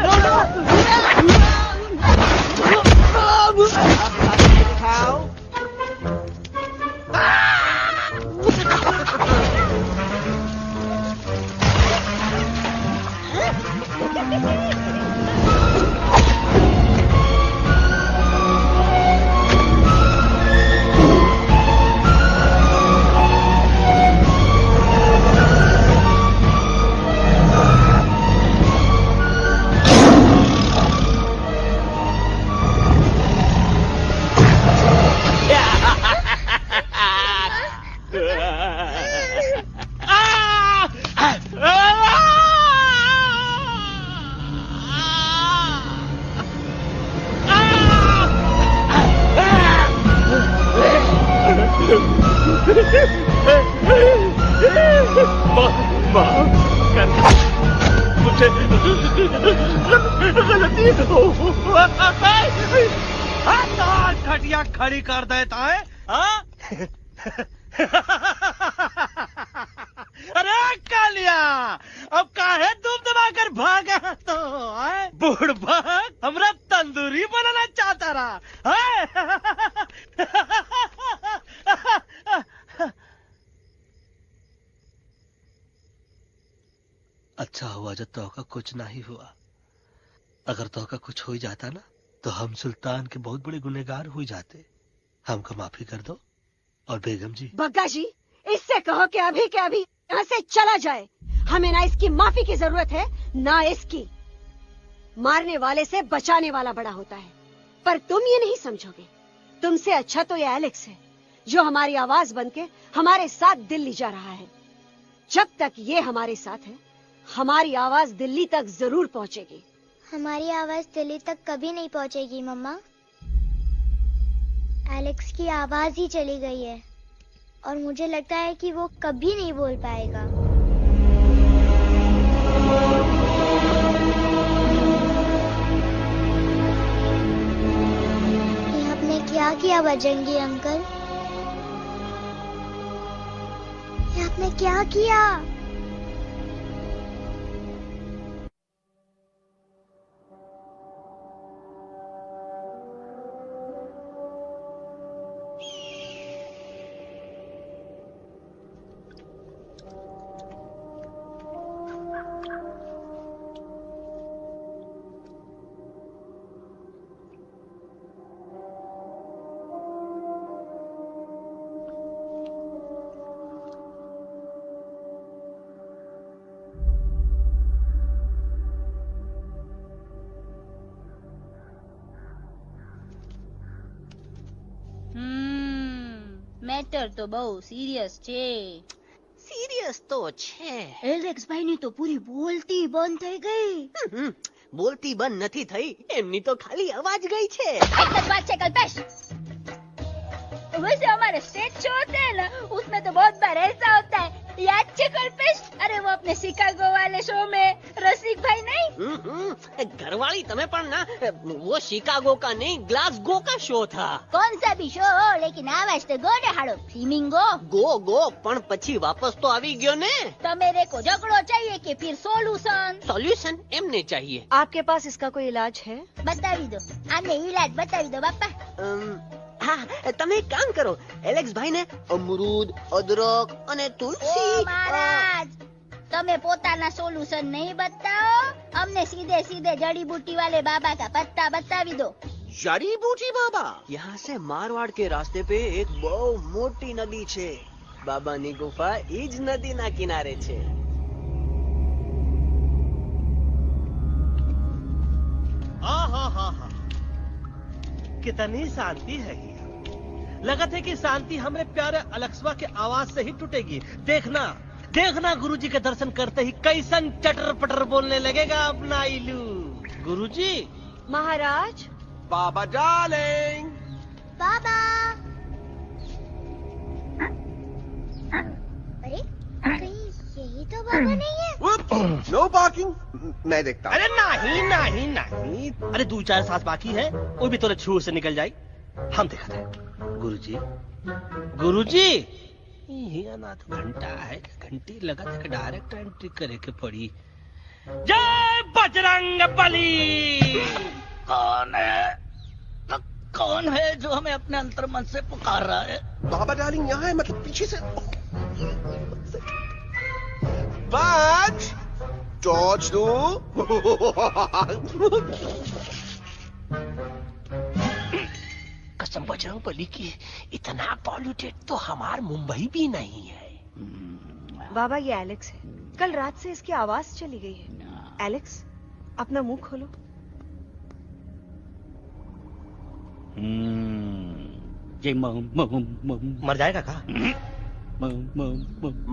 दिखाओ। मुझे गलती हो घटिया खड़ी कर देता है हाँ? अरे कालिया अब काहे तुम दबाकर भागा तो बुढ़बा हमरा तंदूरी बनाना चाहता रहा अच्छा हुआ जब तो का कुछ नहीं हुआ। अगर तो का कुछ हो जाता ना तो हम सुल्तान के बहुत बड़े गुनहगार हो जाते। हमको माफी कर दो। और बेगम जी बग्गा जी इससे कहो कि अभी के अभी यहाँ से चला जाए। हमें ना इसकी माफी की जरूरत है ना इसकी। मारने वाले से बचाने वाला बड़ा होता है, पर तुम ये नहीं समझोगे। तुमसे अच्छा तो ये एलेक्स है जो हमारी आवाज बनके हमारे साथ दिल्ली जा रहा है। जब तक ये हमारे साथ है हमारी आवाज दिल्ली तक जरूर पहुंचेगी। हमारी आवाज दिल्ली तक कभी नहीं पहुंचेगी मम्मा। एलेक्स की आवाज ही चली गई है और मुझे लगता है कि वो कभी नहीं बोल पाएगा। ये आपने क्या किया बजरंगी अंकल? ये आपने क्या किया? મેટર તો બહુ સિરિયસ છે। सीरियस तो છે। એલેક્સ ભાઈ ની તો પૂરી બોલતી બંધ થઈ ગઈ। બોલતી બંધ નથી થઈ, એમની તો ખાલી અવાજ ગઈ છે। એક જ बात છે कल्पेश। वैसे हमारे स्टेज शो होते हैं ना उसमें तो बहुत बार ऐसा होता है, याद है कल्पेश? अरे वो अपने शिकागो वाले शो में रसिक भाई नहीं? घरवाली तमें पण ना, वो शिकागो का नहीं ग्लासगो का शो था। कौन सा भी शो हो लेकिन आवाज तो गो ने हाड़ो। फ्लेमिंगो गो गो पण પછી वापस तो આવી ગયો ने। तो मेरे को झगड़ो चाहिए कि फिर सोल्यूशन? सॉल्यूशन एमने चाहिए। आपके पास इसका कोई इलाज है? बतावी दो, आने इलाज बतावी दो बापा। हाँ તમે એક કામ કરો, એલેક્સ ભાઈ ને અમરૂદ, અદરક અને તુલસી। ओ महाराज તમે પોતાના સોલ્યુશન नहीं बताओ, हमने सीधे सीधे जड़ी बूटी वाले बाबा का पत्ता बतावी दो। जड़ी बूटी बाबा? यहाँ से मारवाड़ के रास्ते पे एक बहु मोटी नदी छे। बाबा नी गुफा इज नदी ना किनारे छे। कितनी शांति है यहाँ। लगत है कि शांति हमरे प्यारे अलेक्सवा के आवाज से ही टूटेगी। देखना देखना गुरुजी के दर्शन करते ही कैसन चटर पटर बोलने लगेगा अपना इलू। गुरुजी। महाराज। बाबा डार्लिंग। बाबा। अरे कहीं यही तो बाबा नहीं है? No parking. मैं देखता हूँ। अरे नहीं नहीं नहीं, अरे 2-4 साल बाकी है, वो भी तोरे छू से निकल जाए। हम देखते हैं। गुरुजी गुरुजी ये ना तो घंटा है, घंटी लगा तो डायरेक्ट एंट्री करे के पड़ी। जय बजरंग बली। कौन है जो हमें अपने अंतर मन से पुकार रहा है? बाबा डार्लिंग यहाँ है, मतलब पीछे से। बच टॉर्च दो। कसम बजरंग बली की, इतना पॉल्यूटेड तो हमार मुंबई भी नहीं है। बाबा ये एलेक्स है, कल रात से इसकी आवाज चली गई है। एलेक्स अपना मुंह खोलो। ये मर जाएगा का?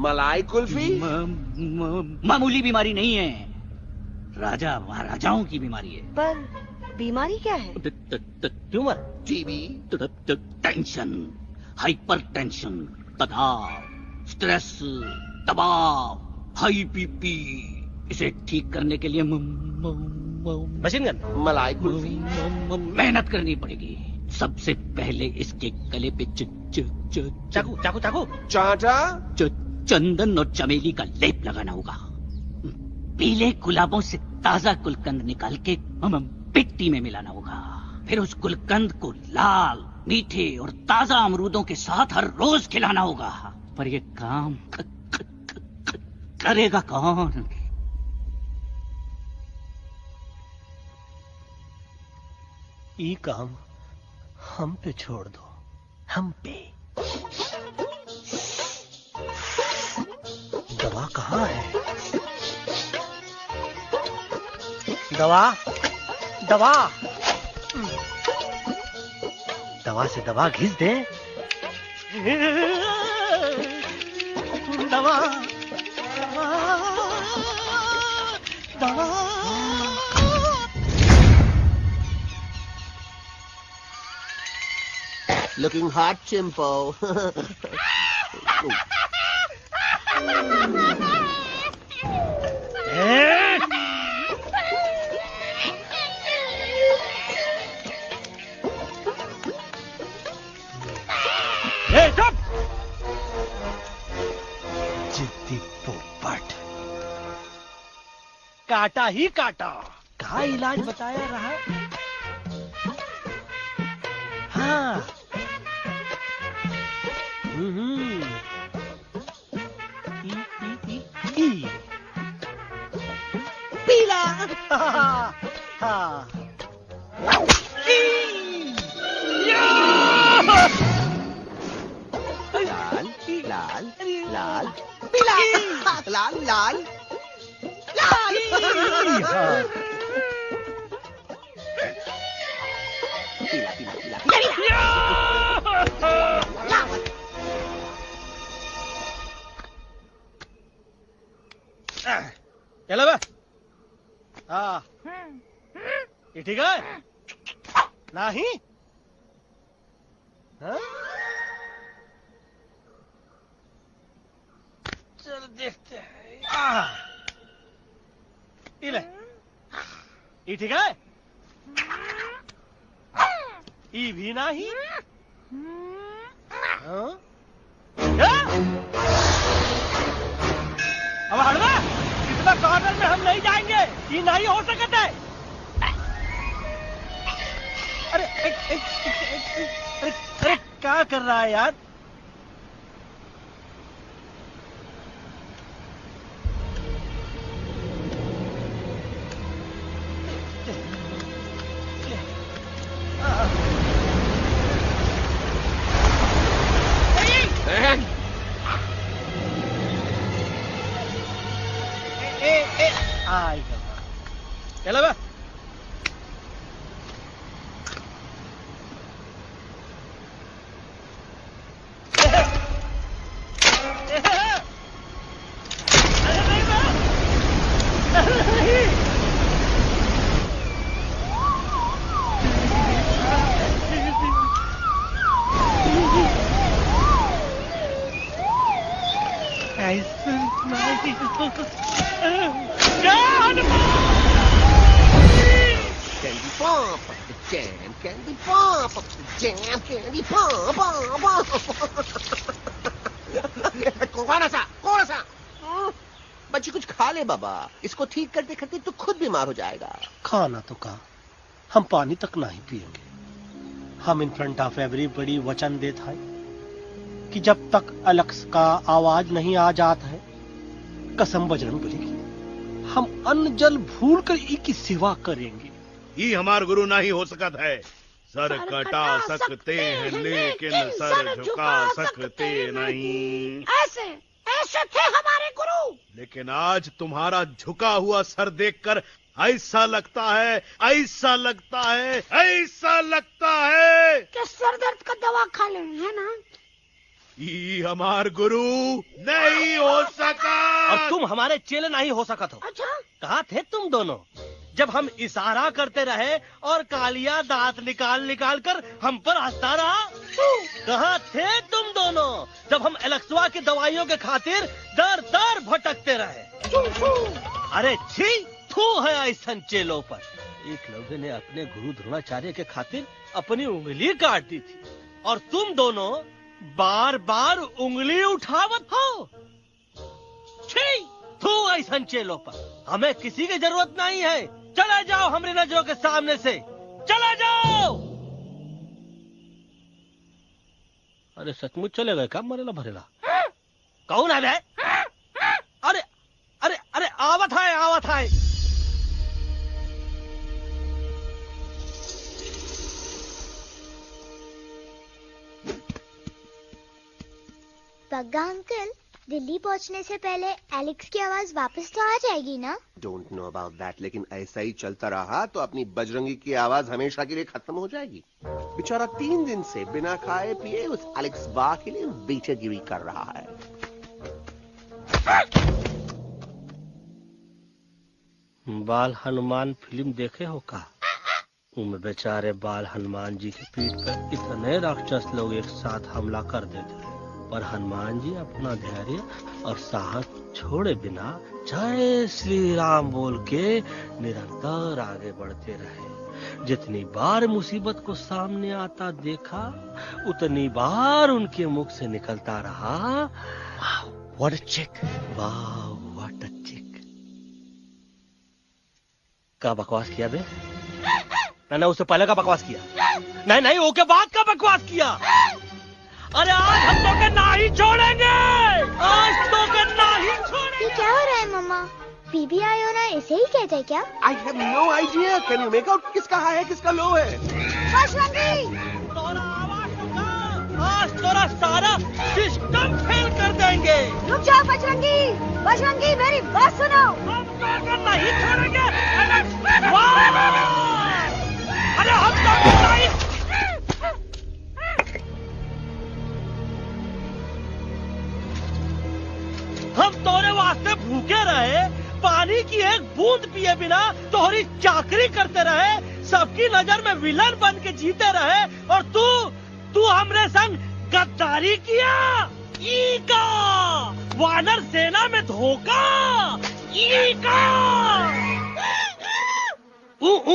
मलाई कुल्फी? मामूली बीमारी नहीं है, राजा महाराजाओं की बीमारी है। पर बीमारी क्या है? Tumour, TB, tension, hyper tension, तनाव, स्ट्रेस, दबाव, हाई बीपी। इसे ठीक करने के लिए मशीन गन, मलाई कुल्फी, मेहनत करनी पड़ेगी। सबसे पहले इसके गले पे चाकू चाकू चाकू चाटा, चंदन और चमेली का लेप लगाना होगा। पीले गुलाबों से ताजा गुलकंद निकाल के मिट्टी में मिलाना होगा। फिर उस गुलकंद को लाल, मीठे और ताजा अमरूदों के साथ हर रोज खिलाना होगा। पर ये काम करेगा कौन? ये काम हम पे छोड़ दो, हम पे। दवा कहाँ है? दवा दवा दवा से दवा घिस दे। दवा दवा। Looking hot, Chimpo. जिद्दी पोपट, काटा ही काटा। क्या इलाज बताया रहा? हाँ पीला। हाँ लाल लाल पीला, लाल लाल लाल। पीला पीला पीला लाल। चलो बे। हाँ ये ठीक है? नहीं? हाँ? चल देखते हैं। ये ले, ये ठीक है? ये भी नहीं? हाँ? अब हटवा, इतना कॉर्नर में हम नहीं जाएंगे, ये नहीं हो सकता है। अरे अरे क्या कर रहा है यार? चलो बे। Candy pop, jam, candy pop, jam, candy pop. कौन सा? बच्ची कुछ खा ले बाबा, इसको ठीक करते करते तो खुद बीमार हो जाएगा। खाना तो कहा, हम पानी तक नहीं पिएंगे। हम इन फ्रंट ऑफ एवरीबॉडी वचन देता है कि जब तक एलेक्स का आवाज नहीं आ जाता है, कसम बजरंगबली की, हम अन्न जल भूल कर ई की सेवा करेंगे। ये हमार गुरु नहीं हो सकत है। सर कटा सकते हैं लेकिन सर झुका सकते नहीं। ऐसे थे हमारे गुरु। लेकिन आज तुम्हारा झुका हुआ सर देखकर ऐसा लगता है कि सर दर्द का दवा खा ले, है ना? ये हमार गुरु नहीं हो सका। और तुम हमारे चेले नहीं हो सका। तो अच्छा, कहाँ थे तुम दोनों जब हम इशारा करते रहे और कालिया दांत निकाल कर हम पर हंसता रहा? कहाँ थे तुम दोनों जब हम एलेक्सवा की दवाइयों के खातिर दर दर भटकते रहे? अरे छी, थू है ऐसा चेलों पर। एक लोगों ने अपने गुरु द्रोणाचार्य के खातिर अपनी उंगली काट दी थी और तुम दोनों बार बार उंगली उठावत हो। छी, थू ऐसा चेलों पर। हमें किसी की जरूरत नहीं है। चले जाओ हमारी नजरों के सामने से, चले जाओ। अरे सचमुच चले गए क्या? मरेला भरेला कौन है? अरे अरे अरे आवत है। बग्गा अंकल, दिल्ली पहुंचने से पहले एलेक्स की आवाज वापस तो आ जाएगी ना? डोंट नो अबाउट दैट, लेकिन ऐसा ही चलता रहा तो अपनी बजरंगी की आवाज हमेशा के लिए खत्म हो जाएगी। बेचारा 3 दिन से बिना खाए पिए उस एलेक्स बा के लिए बेचैगिरी कर रहा है। बाल हनुमान फिल्म देखे हो का? उनमें बेचारे बाल हनुमान जी की पीठ पर इतने राक्षस लोग एक साथ हमला कर देते हैं, पर हनुमान जी अपना धैर्य और साहस छोड़े बिना जय श्री राम बोल के निरंतर आगे बढ़ते रहे। जितनी बार मुसीबत को सामने आता देखा, उतनी बार उनके मुख से निकलता रहा, व्हाट अ चिक, वाह व्हाट अ चिक। क्या बकवास किया बे? मैंने उससे पहले का बकवास किया? नहीं, ओके बाद का बकवास किया। अरे आज हम तो के नहीं छोड़ेंगे, आज तो के नहीं छोड़ेंगे। ये क्या हो रहा है मम्मा? बीबी आई हो ना, ऐसे ही कहते हैं क्या? I have no idea. Can you make out किसका हाई है किसका लो है? बजरंगी! तोरा आवाज सुना, आज तोरा सारा सिस्टम फेल कर देंगे। रुक जाओ बजरंगी, मेरी बात सुनो। हम तो के नहीं छोड़ेंगे। अरे हम तो के नहीं। हम तोरे वास्ते भूखे रहे, पानी की एक बूंद पिए बिना तोहरी चाकरी करते रहे, सबकी नजर में विलन बन के जीते रहे, और तू हमरे संग गद्दारी किया। ई का वानर सेना में धोखा, ई का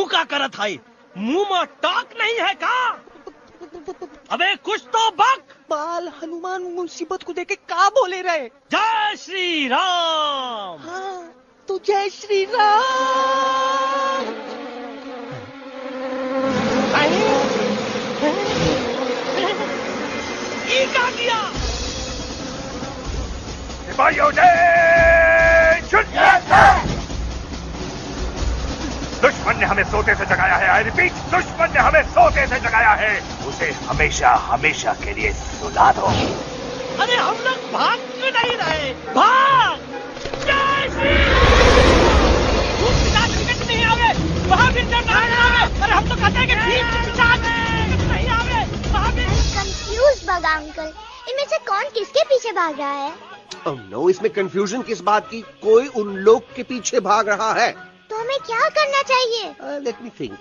का करत है, मुंह में टाक नहीं है का? अबे कुछ तो बक। बाल हनुमान मुसीबत को देखे का बोले रहे? जय श्री राम। हाँ, तो जय श्री राम। ये क्या किया? सिपाहियों दुश्मन ने हमें सोते से जगाया है। आई रिपीट, दुश्मन ने हमें सोते से जगाया है। उसे हमेशा हमेशा के लिए सुला दो। अरे हम लोग भाग क्यों नहीं रहे? भाग! जय श्री नहीं आवे, महावीर जब नहीं आवे। अरे हम तो कहते हैं कि नहीं आवे, महावीर। कंफ्यूज बग्गा अंकल, इनमें से कौन किसके पीछे भाग रहा है? Oh no, इसमें कंफ्यूजन किस बात की? कोई उन लोग के पीछे भाग रहा है। तो हमें क्या करना चाहिए? Let me think.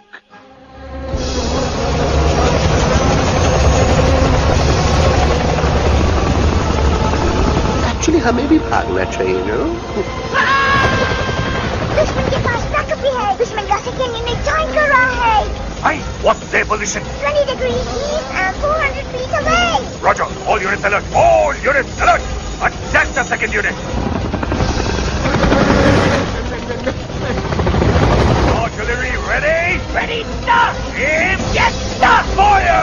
Actually, हमें भी भागना चाहिए, no? दुश्मन का सेकेंड यूनिट ज्वाइन कर रहा है। Hey, what's their position? 20 degrees east and 400 feet away. Roger. All units alert. All units alert. Attack the second unit. Artillery ready? Ready, start! Aim! Yes, start! Fire!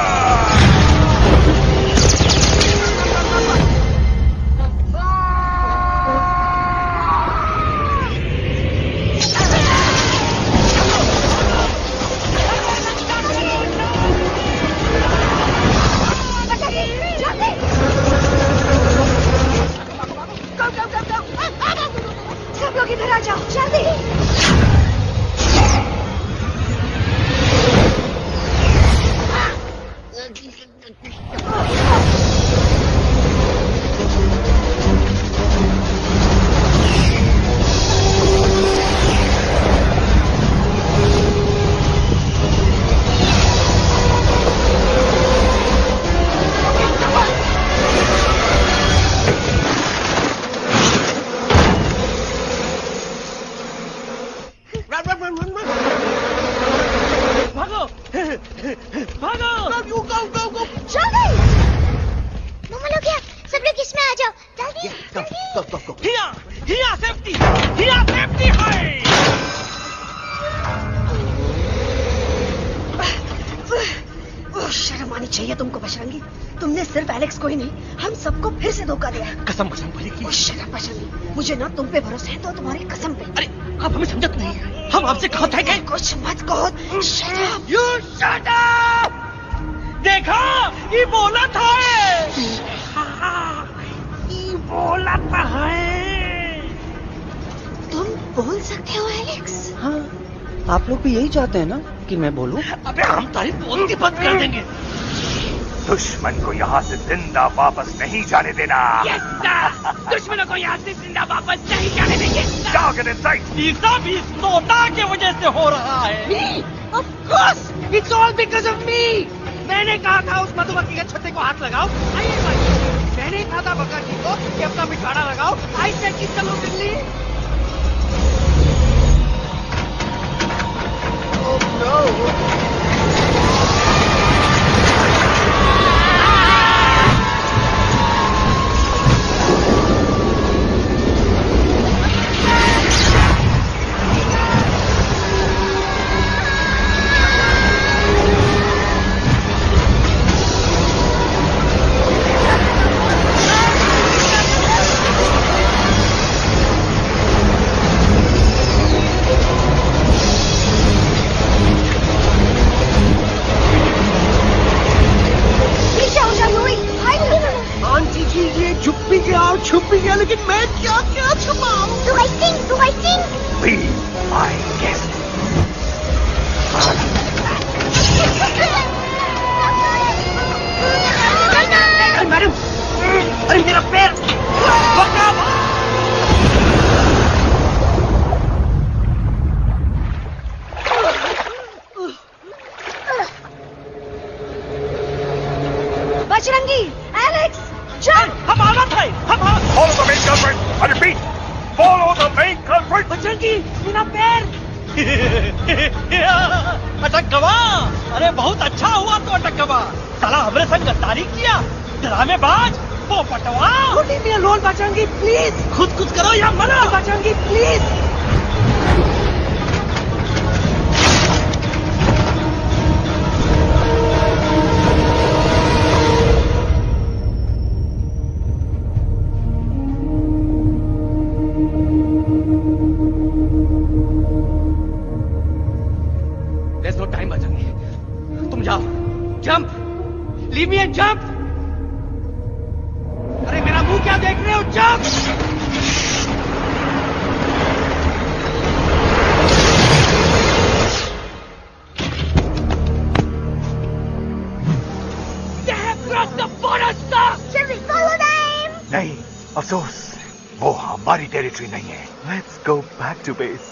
सब लोग इधर आ जाओ, जल्दी। शर्म आनी चाहिए तुमको बजरंगी। तुमने सिर्फ एलेक्स को ही नहीं, हम सबको फिर से धोखा दिया। कसम बजरंग बली की। शर्म बजरंगी, मुझे ना तुम पे भरोसा है तो तुम्हारी कसम पे। अरे आप हमें समझत नहीं, हम आपसे कहते हैं कि कुछ मत कहो। Shut up. You shut up. देखा, ये बोला था, ये बोला था। तुम बोल सकते हो एलेक्स? हाँ, आप लोग भी यही चाहते हैं ना कि मैं बोलूं? अबे हम तारीफ बोलती बंद कर देंगे। दुश्मन को यहाँ से जिंदा वापस नहीं जाने देना। दुश्मनों को यहाँ से जिंदा वापस नहीं जाने देंगे। Target in sight. ये सब इस नोटा की वजह से हो रहा है। Me? Of course! It's all because of me! मैंने कहा था उस मधुमक्खी के छत्ते को हाथ लगाओ। आइए भाई, मैंने कहा था बका जी को कि अपना पिछवाड़ा लगाओ। आई से कि चलो दिल्ली। Oh no! छुप भी गया, लेकिन मैं क्या क्या छुपाऊं? Do I sing? Be my guest. Madam, अरे मेरा पैर! बजरंगी, एलेक्स, चल! हम आवाज है, हम आवाज। Follow the main culprit. I repeat, follow the main culprit. Bajrangi, मेरा पैर! अटकवा! अरे बहुत अच्छा हुआ तो अटकवा। साला हमरे संग गद्दारी किया, ड्रामेबाज, पोपटवा। Leave me alone, Bajrangi, please! खुद कुछ करो या मरो। Bajrangi, please! There's no time, Bajrangi. तुम जाओ, jump, leave me and jump। अरे मेरा मुंह क्या देख रहे हो, jump. They have crossed the border, sir! Shall we follow them? नहीं, अफसोस, वो हमारी टेरिटरी नहीं है। Let's go back to base.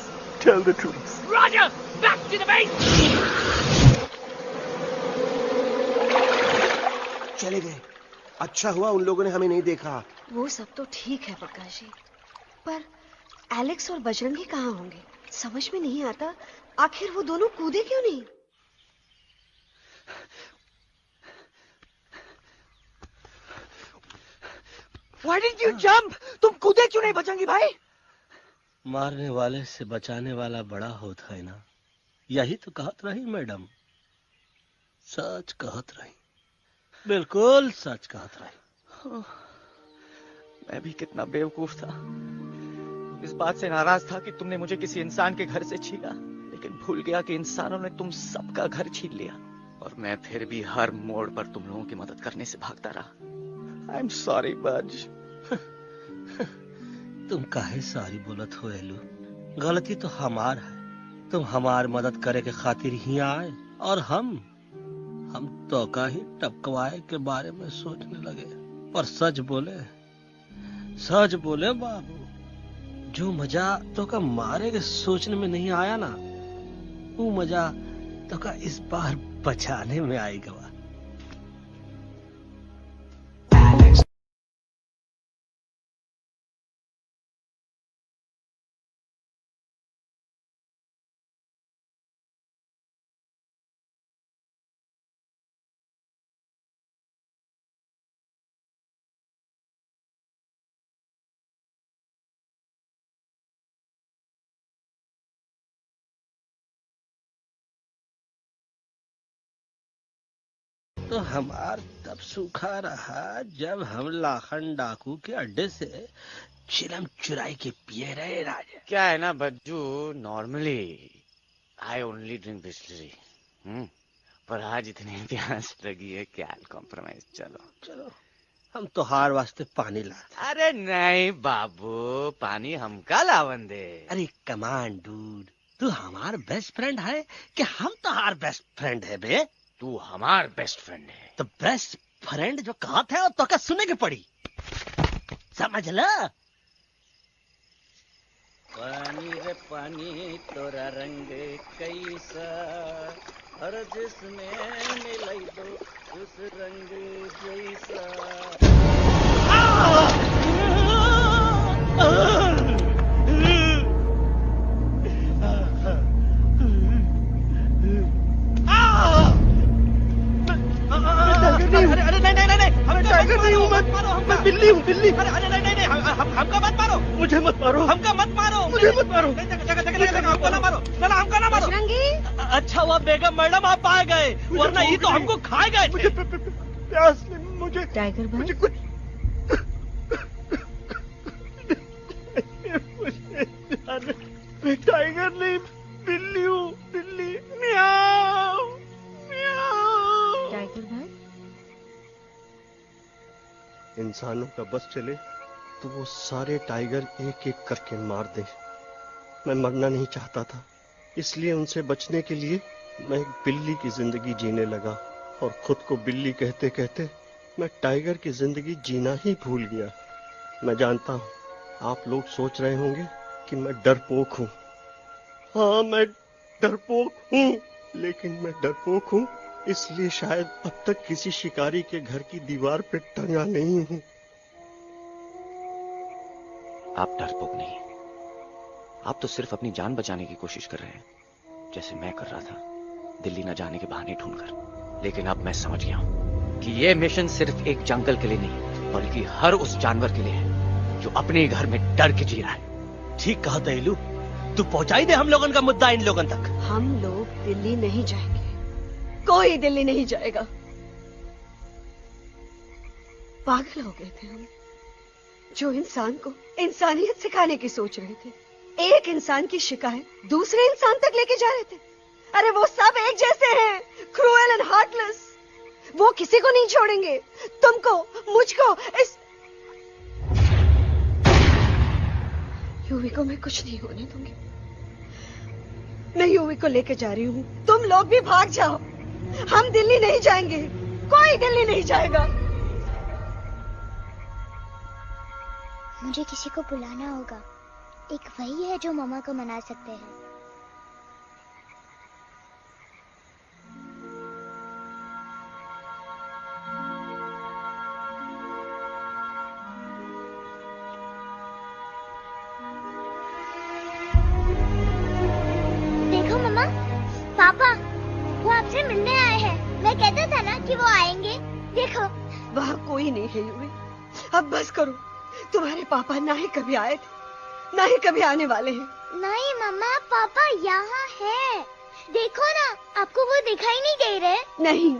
Tell the troops. Roger! Back to the base! चले गए। अच्छा हुआ उन लोगों ने हमें नहीं देखा। वो सब तो ठीक है प्रकाश जी, पर एलेक्स और बजरंगी कहाँ होंगे? समझ में नहीं आता आखिर वो दोनों कूदे क्यों नहीं? Why did you jump? तुम कूदे क्यों नहीं बचेंगी भाई? मारने वाले से बचाने वाला बड़ा होता है ना, यही तो कहत रही मैडम। सच कहत रही, बिल्कुल सच कहत रही। मैं भी कितना बेवकूफ था। इस बात से नाराज था कि तुमने मुझे किसी इंसान के घर से छीना, लेकिन भूल गया कि इंसानों ने तुम सबका घर छीन लिया और मैं फिर भी हर मोड़ पर तुम लोगों की मदद करने से भागता रहा। आई एम सॉरी बज। तुम काहे सारी बोलत हो एलू? गलती तो हमार है। तुम हमार मदद करे के खातिर ही आए और हम तो का ही टपकवाए के बारे में सोचने लगे। पर सच बोले बाबू, जो मजा तो का मारे के सोचने में नहीं आया ना, वो मजा तो का इस बार बचाने में आएगा। तो हमार तब सूखा रहा जब हम लाखन डाकू के अड्डे से चिलम चुराई के पिए रहे राजा। क्या है ना Bajju, normally I only drink Bisleri, पर आज इतनी प्यास लगी है क्या कॉम्प्रोमाइज। चलो हम तो हार वास्ते पानी लाते। अरे नहीं बाबू, पानी हमका लावन दे। अरे कमान डूड, तू हमार बेस्ट फ्रेंड है कि हम तो हार बेस्ट फ्रेंड है बे? तू हमार बेस्ट फ्रेंड है। तो बेस्ट फ्रेंड जो कहा था तो क्या सुने के पड़ी, समझ ला। पानी रे पानी तोरा रंग कैसा, हर जिसमें मिलाई दो उस रंग जैसा। अरे नहीं, हम टाइगर नहीं हूँ, मैं बिल्ली हूँ, बिल्ली। अरे नहीं, हमका मत मारो। मुझे मत मारो। हमका मत मारो। मुझे मत मारो। हमका ना मारो। ना हमका ना मारो। अच्छा हुआ बेगम मैडम आप आ गए, वरना ये तो हमको खाए गए। मुझे प्यास नहीं, मुझे टाइगर भाई, मुझे कुछ मैं टाइगर नहीं, बिल्ली हूँ, बिल्ली। म्याऊ म्याऊ। टाइगर भाई, इंसानों का बस चले तो वो सारे टाइगर एक एक करके मार दे। मैं मरना नहीं चाहता था, इसलिए उनसे बचने के लिए मैं एक बिल्ली की जिंदगी जीने लगा और खुद को बिल्ली कहते कहते मैं टाइगर की जिंदगी जीना ही भूल गया। मैं जानता हूँ आप लोग सोच रहे होंगे कि मैं डरपोक हूँ। हाँ, मैं डरपोक हूँ, लेकिन मैं डरपोक हूँ इसलिए शायद अब तक किसी शिकारी के घर की दीवार पे टंगा नहीं हूँ। आप डरपोक नहीं, आप तो सिर्फ अपनी जान बचाने की कोशिश कर रहे हैं, जैसे मैं कर रहा था दिल्ली न जाने के बहाने ढूंढकर। लेकिन अब मैं समझ गया हूं कि यह मिशन सिर्फ एक जंगल के लिए नहीं, बल्कि हर उस जानवर के लिए है जो अपने घर में डर के जी रहा है। ठीक कहा दहलू, तू पहुंचाई दे हम लोगन का मुद्दा इन लोगन तक। हम लोग दिल्ली नहीं जाएंगे, कोई दिल्ली नहीं जाएगा। पागल हो गए थे हम, जो इंसान को इंसानियत सिखाने की सोच रहे थे, एक इंसान की शिकायत दूसरे इंसान तक लेके जा रहे थे। अरे वो सब एक जैसे हैं, क्रूएल एंड हार्टलेस। वो किसी को नहीं छोड़ेंगे, तुमको, मुझको, इस यूवी को मैं कुछ नहीं होने दूंगी। मैं यूवी को लेके जा रही हूँ, तुम लोग भी भाग जाओ। हम दिल्ली नहीं जाएंगे, कोई दिल्ली नहीं जाएगा। मुझे किसी को बुलाना होगा, एक वही है जो मामा को मना सकते हैं। देखो। वहाँ कोई नहीं है यूवी। अब बस करो। तुम्हारे पापा ना ही कभी आए थे, ना ही कभी आने वाले हैं। नहीं मम्मा, पापा यहाँ है। देखो ना, आपको वो दिखाई नहीं दे रहे? नहीं,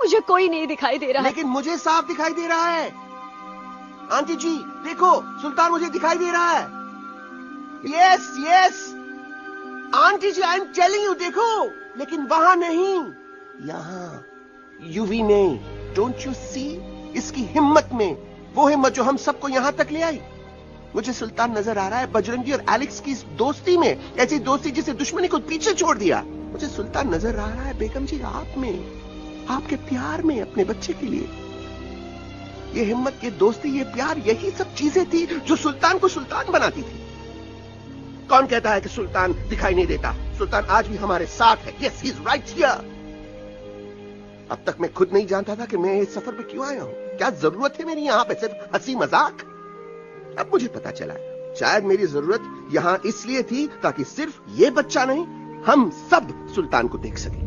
मुझे कोई नहीं दिखाई दे रहा। लेकिन मुझे साफ दिखाई दे रहा है। आंटी जी देखो, सुल्तान मुझे दिखाई दे रहा है। Yes yes aunty ji, I am telling you, देखो। लेकिन वहां नहीं, यहाँ यूवी ने। Don't you see? इसकी हिम्मत में, वो हिम्मत जो हम सबको यहाँ तक ले आई। मुझे सुल्तान नजर आ रहा है बजरंगी और एलेक्स की इस दोस्ती में, ऐसी दोस्ती जिसे दुश्मनी को पीछे छोड़ दिया। मुझे सुल्तान नजर आ रहा है बेगम जी आप में, आपके प्यार में अपने बच्चे के लिए। ये हिम्मत, ये दोस्ती, ये प्यार, यही सब चीजें थी जो सुल्तान को सुल्तान बनाती थी। कौन कहता है कि सुल्तान दिखाई नहीं देता? सुल्तान आज भी हमारे साथ है। Yes, he is right here. अब तक मैं खुद नहीं जानता था कि मैं इस सफर पे क्यों आया हूं। क्या जरूरत है मेरी यहाँ पे? सिर्फ हंसी मजाक? अब मुझे पता चला, शायद मेरी जरूरत यहाँ इसलिए थी ताकि सिर्फ ये बच्चा नहीं, हम सब सुल्तान को देख सकें।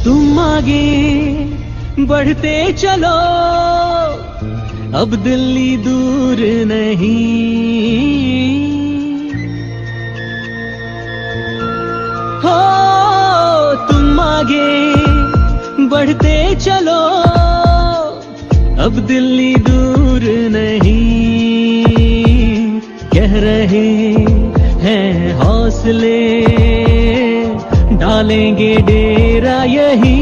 तुम आगे बढ़ते चलो, अब दिल्ली दूर नहीं। हो तुम आगे बढ़ते चलो, अब दिल्ली दूर नहीं। कह रहे हैं हौसले, डालेंगे डेरा यही।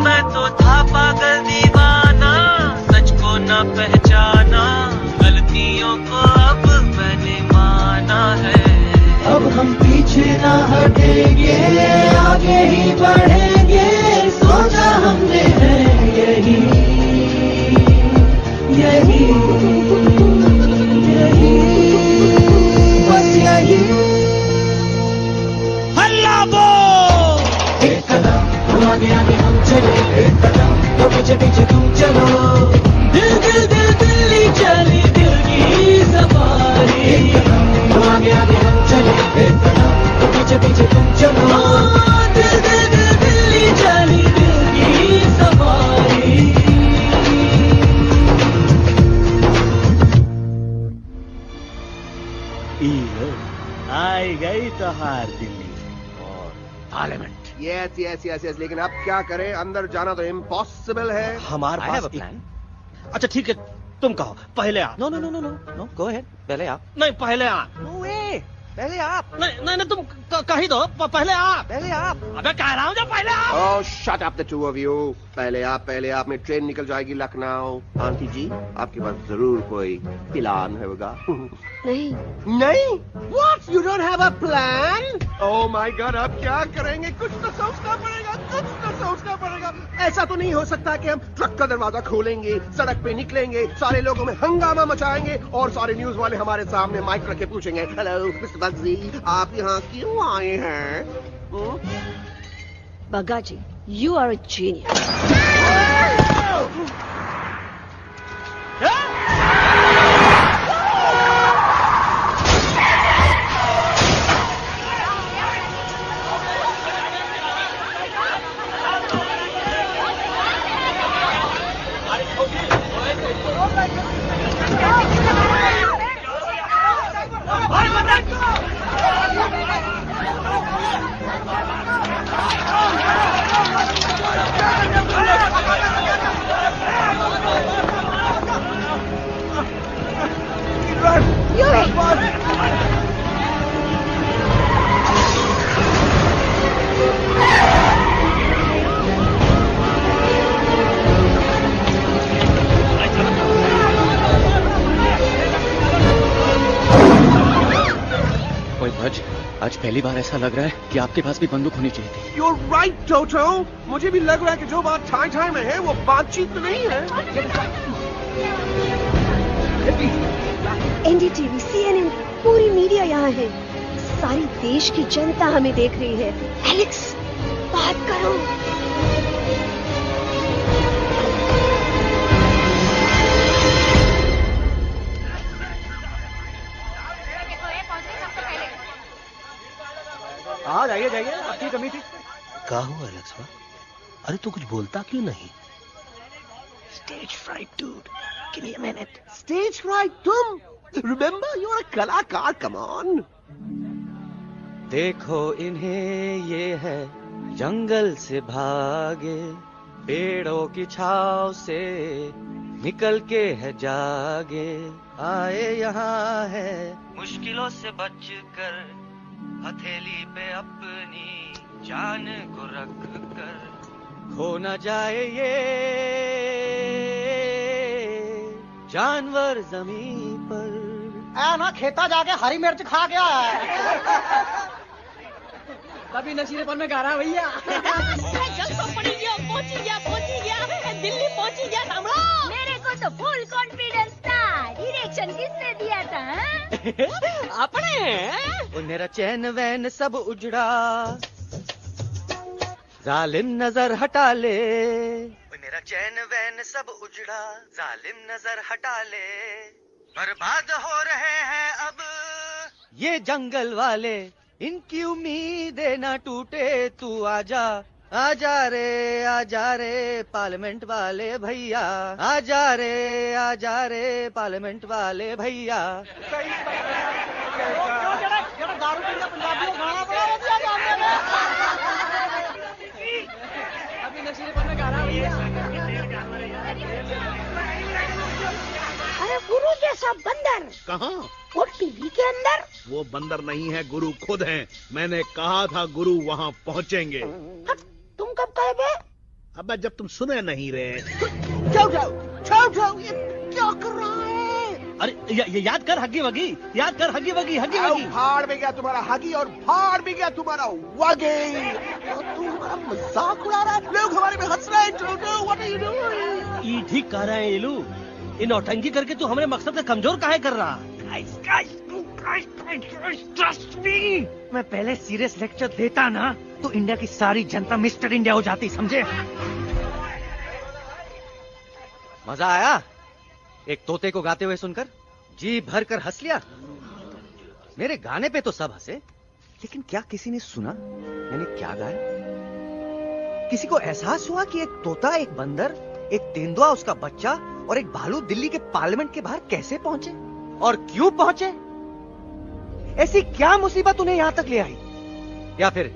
मैं तो था पागल दीवाना, सच को न पहचाना, गलतियों को अब मैंने माना है। अब हम पीछे ना हटेंगे, आगे ही बढ़ेंगे, सोचा हमने है यही यही यही, बस यही। एक कदम तो आगे आगे हम चले, एक कदम तो पीछे पीछे तुम चलो। दिल दिल दिल दिल्ली चली, दिल की सफारी। एक कदम तो आगे आगे हम चले, एक कदम तो पीछे पीछे तुम चलो। दिल दिल दिल दिल्ली चली, दिल की सफारी। आई गई तो हार दिल्ली और parliament. Yes yes yes yes, लेकिन अब क्या करें? अंदर जाना तो इम्पॉसिबल है। हमारे पास प्लान। अच्छा ठीक है, तुम कहो, पहले आप। No no no no no no, go ahead, पहले आप। नहीं, पहले आप। नो वे, पहले आप। नहीं नहीं, तुम कही दो, पहले आप। पहले आप। अबे कह रहा हूँ जो पहले आप। Oh shut up the two of you. पहले आप में ट्रेन निकल जाएगी लखनऊ। आंटी जी आपके पास जरूर कोई प्लान होगा। नहीं नहीं? What? You don't have a plan? Oh my God, अब क्या करेंगे? कुछ तो सोचना पड़ेगा, कुछ तो सोचना पड़ेगा। ऐसा तो नहीं हो सकता कि हम ट्रक का दरवाजा खोलेंगे, सड़क पे निकलेंगे, सारे लोगों में हंगामा मचाएंगे और सारे न्यूज वाले हमारे सामने माइक रख के पूछेंगे, हेलो मिस्टर बग्जी, आप यहाँ क्यों आए हैं? बग्गा जी, you are a genius. आज पहली बार ऐसा लग रहा है कि आपके पास भी बंदूक होनी चाहिए थी। You're right, टोटो। मुझे भी लग रहा है कि जो बात ठाई ठाई में है वो बातचीत में नहीं है। एनडीटीवी, सीएनएन, पूरी मीडिया यहाँ है। सारी देश की जनता हमें देख रही है। एलेक्स, बात करो। हाँ जाइए जाइए, आपकी कमी थी। क्या हुआ एलेक्स? अरे तू कुछ बोलता क्यों नहीं? Stage fright, dude. Give me a minute. Stage fright, तुम? Remember, you're a कलाकार. Come on. देखो इन्हें, ये है जंगल से भागे, पेड़ों की छाव से निकल के है जागे, आए यहाँ है मुश्किलों से बचकर, हथेली पे अपनी जान को रख कर, खो न जाए ये जानवर जमीन पर। ना खेता जाके हरी मिर्च खा गया है। कभी नशीलेपन में गा रहा भैया। पहुंची गया, दिल्ली पहुंची गया, सामलो। मेरे को तो फुल कॉन्फिडेंस था। डायरेक्शन किसने दिया था? अपने। वो मेरा चैन वैन सब उजड़ा, जालिम नजर हटा ले। मेरा चैन वैन सब उजड़ा, जालिम नजर हटा ले, बर्बाद हो रहे हैं अब ये जंगल वाले, इनकी उम्मीदें ना टूटे, तू आजा आजा रे पार्लियामेंट वाले भैया, आजा रे पार्लियामेंट वाले भैया। दारू पीना पंजाबी को गाना बड़ा हो दिया हमने। अभी नशीलेपन में गा रहा भैया। अरे गुरु जैसा बंदर कहाँ? वो टीवी के अंदर। वो बंदर नहीं है, गुरु खुद हैं। मैंने कहा था गुरु वहाँ पहुँचेंगे। तुम कब कहे बे? अब जब तुम सुने नहीं रहे। जाओ, ये क्या कर रहा है? अरे ये याद कर हगी वगी, याद कर हगी वगी। भाड़ में गया तुम्हारा हगी और भाड़ में गया तुम्हारा वगी। तू हमारा मजाक उड़ा रहा है, लोग हमारे में हंस रहे हैं। What are you doing? ये ठीक कह रहे हैं इलू, इन नौटंकी करके तू हमारे मकसद का कमजोर काहे कर रहा? ट्रस्ट मी, मैं पहले सीरियस लेक्चर देता ना तो इंडिया की सारी जनता मिस्टर इंडिया हो जाती, समझे? मजा आया एक तोते को गाते हुए सुनकर? जी भर कर हंस लिया। मेरे गाने पे तो सब हंसे, लेकिन क्या किसी ने सुना मैंने क्या गाया? किसी को एहसास हुआ कि एक तोता, एक बंदर, एक तेंदुआ, उसका बच्चा और एक भालू दिल्ली के पार्लियामेंट के बाहर कैसे पहुंचे और क्यों पहुंचे? ऐसी क्या मुसीबत उन्हें यहां तक ले आई? या फिर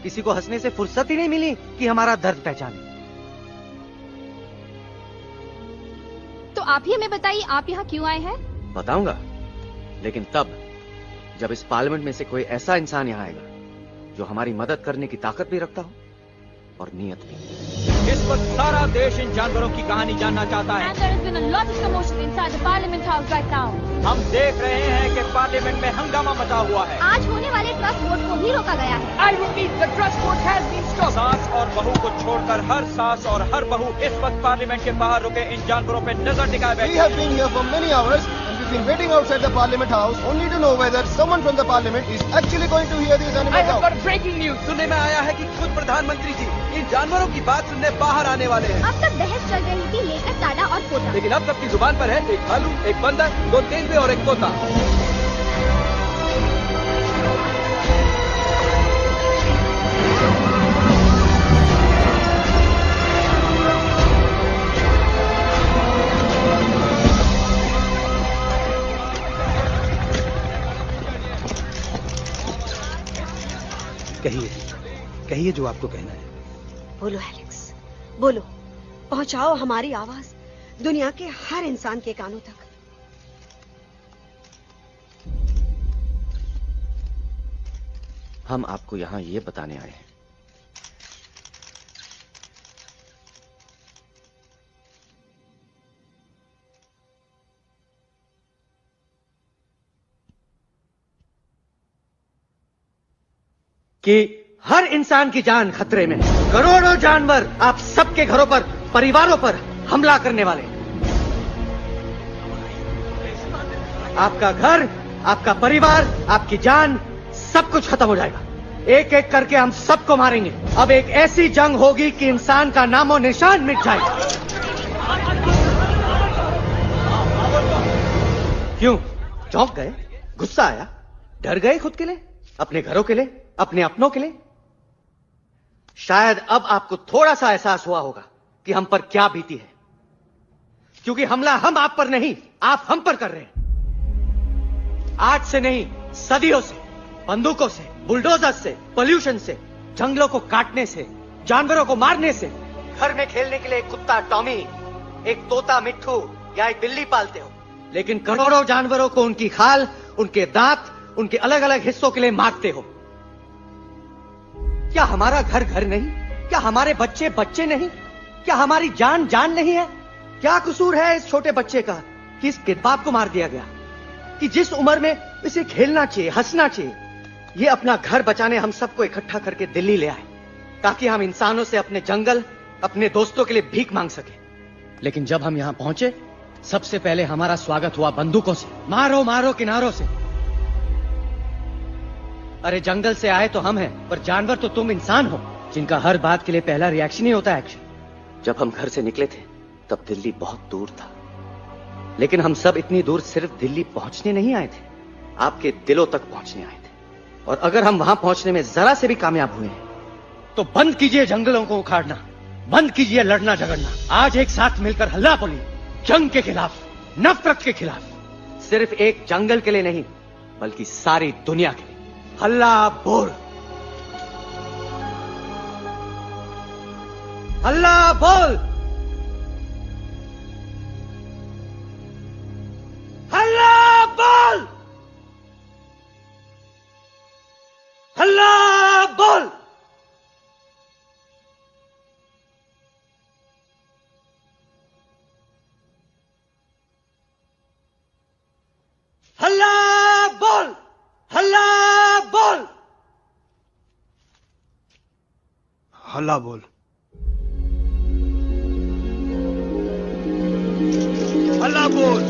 किसी को हंसने से फुर्सत ही नहीं मिली कि हमारा दर्द पहचाने? तो आप ही हमें बताइए, आप यहाँ क्यों आए हैं? बताऊंगा, लेकिन तब जब इस पार्लियामेंट में से कोई ऐसा इंसान यहाँ आएगा जो हमारी मदद करने की ताकत भी रखता हो और नीयत भी। इस वक्त सारा देश इन जानवरों की कहानी जानना चाहता है। हम देख रहे हैं कि पार्लियामेंट में हंगामा मचा हुआ है। आज होने वाले ट्रस्ट वोट को ही रोका गया है। I repeat, the trust vote has been stopped. सास और बहू को छोड़कर हर सास और हर बहू इस वक्त पार्लियामेंट के बाहर रुके इन जानवरों पे नजर टिकाए बैठे। We have been here for many hours and we've been waiting outside the Parliament House only to know whether someone from the Parliament is actually going to hear these animals out. I have got breaking news. सुनने में आया है कि खुद प्रधानमंत्री जी इन जानवरों की बात सुनने बाहर आने वाले हैं। अब तक बहस चल रही थी लेकर टाडा और पोता, लेकिन अब सबकी जुबान पर है एक भालू, एक बंदर, दो तेंदुए और एक तोता। कहिए जो आपको कहना है। बोलो एलेक्स, बोलो, पहुंचाओ हमारी आवाज दुनिया के हर इंसान के कानों तक। हम आपको यहां ये बताने आए हैं कि हर इंसान की जान खतरे में है। करोड़ों जानवर आप सबके घरों पर, परिवारों पर हमला करने वाले हैं। आपका घर, आपका परिवार, आपकी जान, सब कुछ खत्म हो जाएगा। एक एक करके हम सबको मारेंगे। अब एक ऐसी जंग होगी कि इंसान का नामो निशान मिट जाएगा। क्यों चौंक गए? गुस्सा आया? डर गए खुद के लिए, अपने घरों के लिए, अपने अपनों के लिए? शायद अब आपको थोड़ा सा एहसास हुआ होगा कि हम पर क्या बीती है, क्योंकि हमला हम आप पर नहीं, आप हम पर कर रहे हैं। आज से नहीं, सदियों से, बंदूकों से, बुलडोजर से, पोल्यूशन से, जंगलों को काटने से, जानवरों को मारने से। घर में खेलने के लिए एक कुत्ता टॉमी, एक तोता मिट्ठू या एक बिल्ली पालते हो, लेकिन करोड़ों जानवरों को उनकी खाल, उनके दांत, उनके अलग अलग हिस्सों के लिए मारते हो। क्या हमारा घर घर नहीं? क्या हमारे बच्चे बच्चे नहीं? क्या हमारी जान जान नहीं है? क्या कसूर है इस छोटे बच्चे का कि इस किडबाब को मार दिया गया, कि जिस उम्र में इसे खेलना चाहिए, हंसना चाहिए? ये अपना घर बचाने हम सबको इकट्ठा करके दिल्ली ले आए ताकि हम इंसानों से अपने जंगल, अपने दोस्तों के लिए भीख मांग सके। लेकिन जब हम यहां पहुंचे, सबसे पहले हमारा स्वागत हुआ बंदूकों से, मारो मारो किनारों से। अरे जंगल से आए तो हम हैं, पर जानवर तो तुम इंसान हो, जिनका हर बात के लिए पहला रिएक्शन ही होता है एक्शन। जब हम घर से निकले थे तब दिल्ली बहुत दूर था, लेकिन हम सब इतनी दूर सिर्फ दिल्ली पहुंचने नहीं आए थे, आपके दिलों तक पहुंचने आए थे। और अगर हम वहां पहुंचने में जरा से भी कामयाब हुए हैं, तो बंद कीजिए जंगलों को उखाड़ना, बंद कीजिए लड़ना झगड़ना। आज एक साथ मिलकर हल्ला बोलिए, जंग के खिलाफ, नफरत के खिलाफ। सिर्फ एक जंगल के लिए नहीं, बल्कि सारी दुनिया के लिए। हल्ला बोल, हल्ला बोल, हल्ला बोल, हल्ला बोल। हल्ला बोल, हल्ला बोल, हल्ला बोल, हल्ला बोल।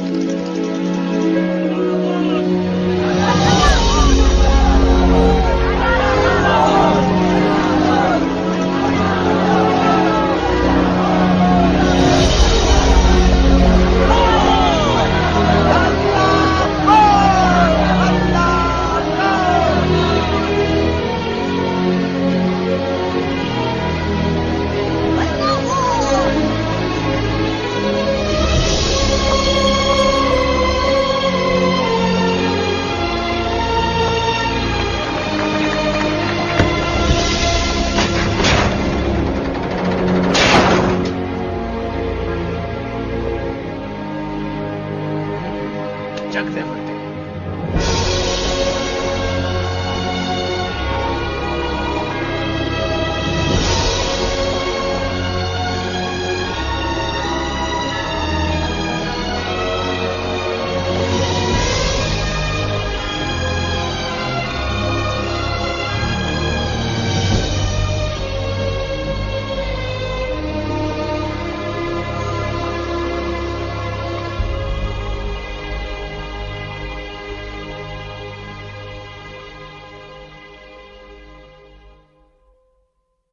जगदेव